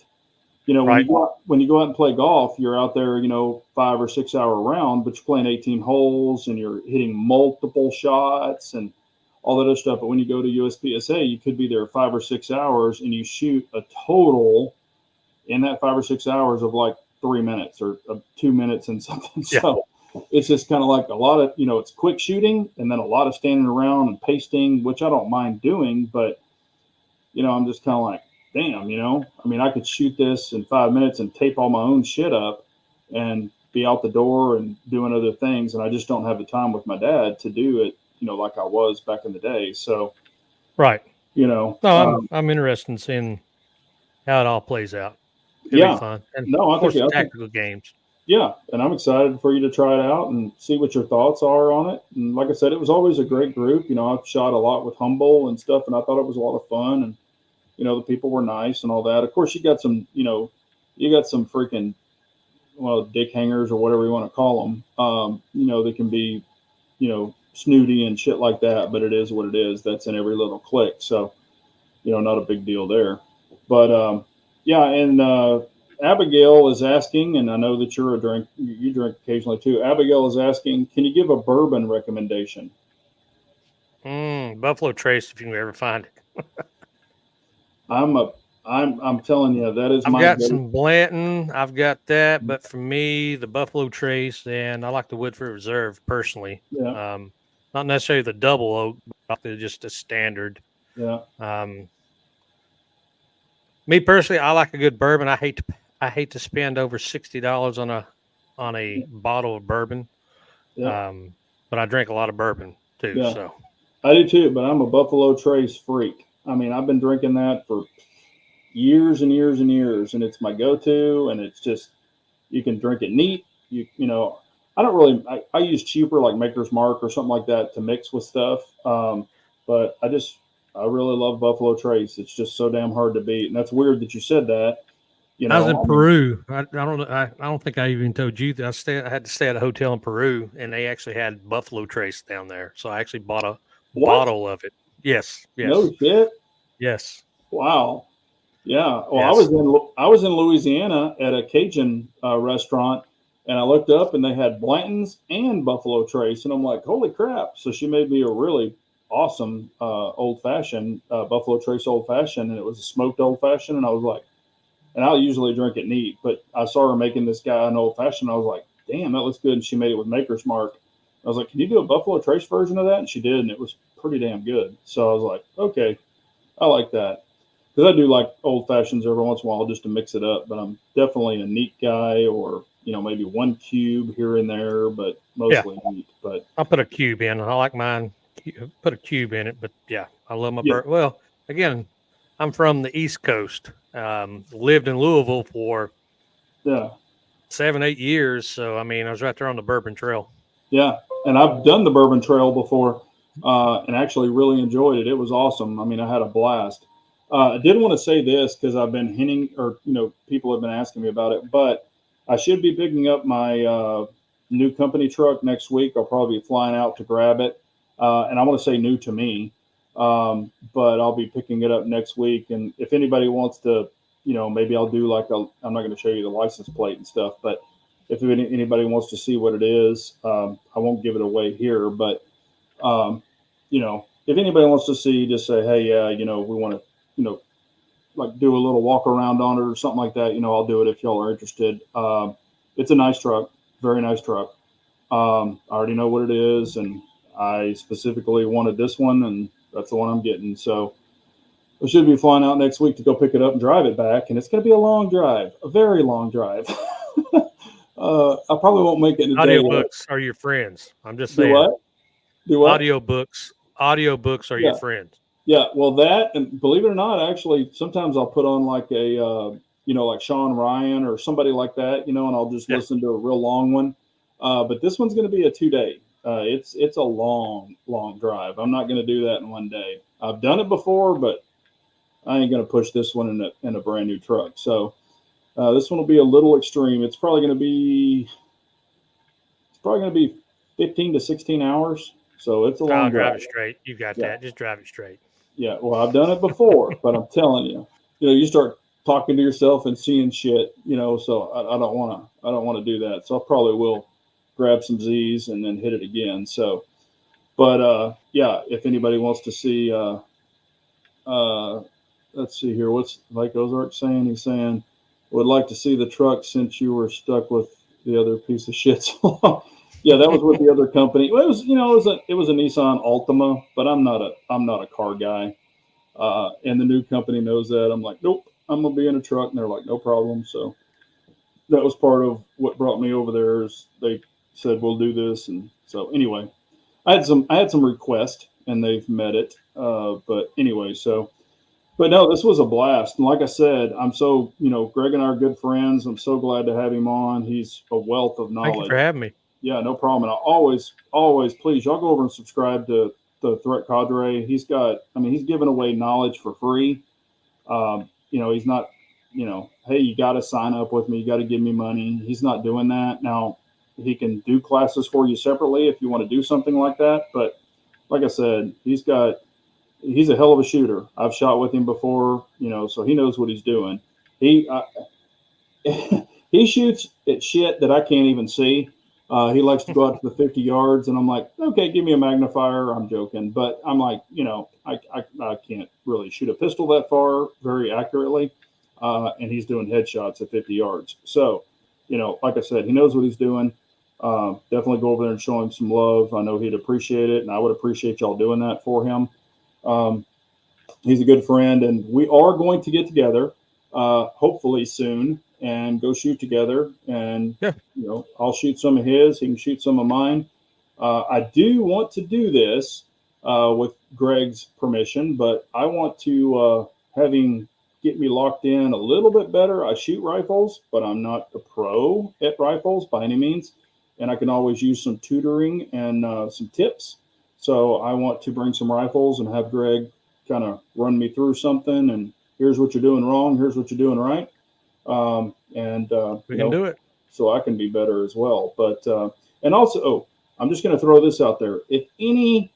When right, you go out and play golf, you're out there, 5 or 6 hour round, but you're playing 18 holes and you're hitting multiple shots and all that other stuff. But when you go to USPSA, you could be there 5 or 6 hours and you shoot a total in that 5 or 6 hours of like 3 minutes or 2 minutes and something. yeah, So it's just kind of like a lot of, it's quick shooting and then a lot of standing around and pasting, which I don't mind doing, but I'm just kind of like, damn, I mean, I could shoot this in 5 minutes and tape all my own shit up and be out the door and doing other things. And I just don't have the time with my dad to do it, like I was back in the day. So, right. you know, No, um, I'm interested in seeing how it all plays out. It'll be yeah, fun, and no, of I think, course the I think, tactical games. yeah. And I'm excited for you to try it out and see what your thoughts are on it. And like I said, it was always a great group. I've shot a lot with Humble and stuff, and I thought it was a lot of fun. And the people were nice and all that. Of course, you got some freaking, well, dick hangers or whatever you want to call them. They can be, snooty and shit like that, but it is what it is. That's in every little click. So, not a big deal there. But, yeah. And, Abigail is asking, and I know that you drink occasionally too. Abigail is asking, can you give a bourbon recommendation? Buffalo Trace, if you can ever find it. I'm a, I'm telling you, that is I've my got go. some Blanton, I've got that, but for me, the Buffalo Trace, and I like the Woodford Reserve personally. Yeah. Um, Not necessarily the double oak, but just a standard. Yeah. Um, Me personally, I like a good bourbon. I hate to spend over $60 on a bottle of bourbon. Yeah. Um, but I drink a lot of bourbon too. Yeah. So I do too, but I'm a Buffalo Trace freak. I mean, I've been drinking that for years and years and years, and it's my go-to. And it's just you can drink it neat. I don't really. I use cheaper like Maker's Mark or something like that to mix with stuff. But I really love Buffalo Trace. It's just so damn hard to beat, and that's weird that you said that. I was in I mean, Peru. I don't know. I don't think I even told you that I had to stay at a hotel in Peru, and they actually had Buffalo Trace down there. So I actually bought a what? bottle of it. Yes, No yes, shit. yes, Wow. Yeah. Well, yes. I was in Louisiana at a Cajun restaurant, and I looked up and they had Blanton's and Buffalo Trace, and I'm like, holy crap! So she made me a really awesome old fashioned Buffalo Trace old fashioned, and it was a smoked old fashioned, and I was like, and I usually drink it neat, but I saw her making this guy an old fashioned. I was like, damn, that looks good, and she made it with Maker's Mark. I was like, can you do a Buffalo Trace version of that? And she did, and it was pretty damn good. So I was like, okay, I like that because I do like old fashions every once in a while just to mix it up. But I'm definitely a neat guy or maybe one cube here and there, but mostly meat. But I'll put a cube in. I like mine. Put a cube in it, but yeah, I love my yeah, bird. Well, again, I'm from the East Coast. Lived in Louisville for yeah, 7, 8 years. So I mean, I was right there on the Bourbon Trail. yeah. And I've done the Bourbon Trail before, and actually really enjoyed it. It was awesome. I mean, I had a blast. I did want to say this because I've been hinting, or people have been asking me about it, but I should be picking up my new company truck next week. I'll probably be flying out to grab it, and I want to say new to me, but I'll be picking it up next week. And if anybody wants to, maybe I'll do like I'm not going to show you the license plate and stuff, but if anybody wants to see what it is, I won't give it away here, but if anybody wants to see, just say, hey, yeah, we want to, like do a little walk around on it or something like that. I'll do it if y'all are interested. It's a nice truck, very nice truck. I already know what it is, and I specifically wanted this one, and that's the one I'm getting. So I should be flying out next week to go pick it up and drive it back, and it's going to be a long drive, a very long drive. I probably won't make it in a day. Audiobooks are your friends. I'm just Do saying. what? Do what? Audiobooks are your friends. Yeah. Well, that, and believe it or not, actually, sometimes I'll put on like like Sean Ryan or somebody like that, and I'll just listen to a real long one. But this one's going to be a 2-day. It's a long, long drive. I'm not going to do that in one day. I've done it before, but I ain't going to push this one in a brand new truck. So this one will be a little extreme. It's probably going to be 15 to 16 hours. So it's a long drive. Drive it straight. You got that. Just drive it straight. Yeah. Well, I've done it before, but I'm telling you, you start talking to yourself and seeing shit, so I don't want to do that. So I probably will grab some Z's and then hit it again. So, but yeah, if anybody wants to see, let's see here. What's Mike Ozark saying? He's saying, would like to see the truck since you were stuck with the other piece of shit. Yeah, that was with the other company. Well, it was a Nissan Altima, but I'm not a car guy. And the new company knows that. I'm like, nope, I'm gonna be in a truck, and they're like, no problem. So that was part of what brought me over there. Is they said we'll do this, and so anyway, I had some requests, and they've met it. But anyway, but no, this was a blast. And like I said, I'm so, Greg and I are good friends. I'm so glad to have him on. He's a wealth of knowledge. Thank you for having me. Yeah, no problem. And I always, please, y'all go over and subscribe to the Threat-Cadre. He's giving away knowledge for free. He's not, hey, you got to sign up with me. You got to give me money. He's not doing that. Now, he can do classes for you separately if you want to do something like that. But like I said, he's a hell of a shooter. I've shot with him before, so he knows what he's doing. He shoots at shit that I can't even see. He likes to go out to the 50 yards, and I'm like, okay, give me a magnifier. I'm joking, but I'm like, I can't really shoot a pistol that far very accurately, and he's doing headshots at 50 yards. So, like I said, he knows what he's doing. Definitely go over there and show him some love. I know he'd appreciate it, and I would appreciate y'all doing that for him. He's a good friend, and we are going to get together, hopefully soon, and go shoot together. And I'll shoot some of his, he can shoot some of mine. I do want to do this with Greg's permission, but I want to have him get me locked in a little bit better. I shoot rifles, but I'm not a pro at rifles by any means, and I can always use some tutoring and some tips. So I want to bring some rifles and have Greg kind of run me through something, and here's what you're doing wrong, here's what you're doing right. We can do it. So I can be better as well. But, and also, I'm just going to throw this out there. If any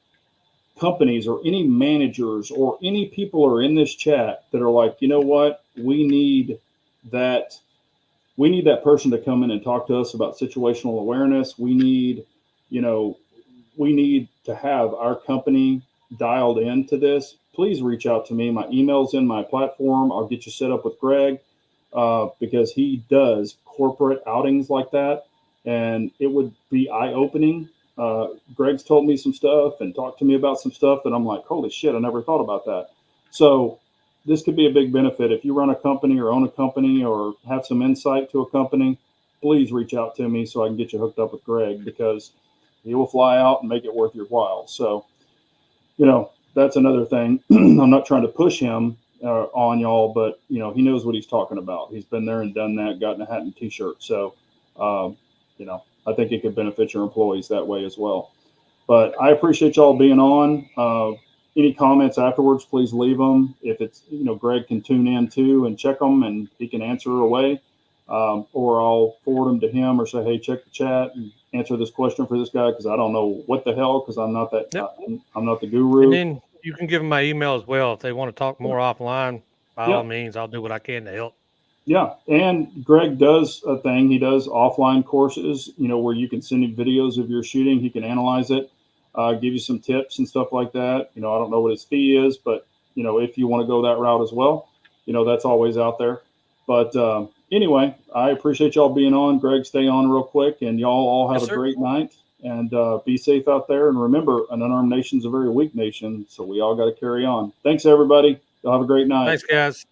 companies or any managers or any people are in this chat that are like, you know what, we need that person to come in and talk to us about situational awareness. We need to have our company dialed into this. Please reach out to me. My email's in my platform. I'll get you set up with Greg because he does corporate outings like that, and it would be eye-opening. Greg's told me some stuff and talked to me about some stuff that I'm like, holy shit, I never thought about that. So this could be a big benefit if you run a company or own a company or have some insight to a company. please reach out to me so I can get you hooked up with Greg, because he will fly out and make it worth your while. So, that's another thing. I'm not trying to push him on y'all, but he knows what he's talking about. He's been there and done that, gotten a hat and t-shirt. So, I think it could benefit your employees that way as well. But I appreciate y'all being on. Any comments afterwards, please leave them. If it's, Greg can tune in too and check them, and he can answer away. Or I'll forward them to him, or say, hey, check the chat and answer this question for this guy, because I don't know what the hell, because I'm not that. Yep. I'm not the guru. And then you can give them my email as well if they want to talk more offline. By Yeah. all means, I'll do what I can to help. Yeah, and Greg does a thing. He does offline courses, where you can send him videos of your shooting. He can analyze it, give you some tips and stuff like that. I don't know what his fee is, but if you want to go that route as well, that's always out there. But anyway, I appreciate y'all being on. Greg, stay on real quick, and y'all all have Yes, a sir. great night, and be safe out there. And remember, an unarmed nation is a very weak nation, so we all got to carry on. Thanks, everybody. Y'all have a great night. Thanks, guys.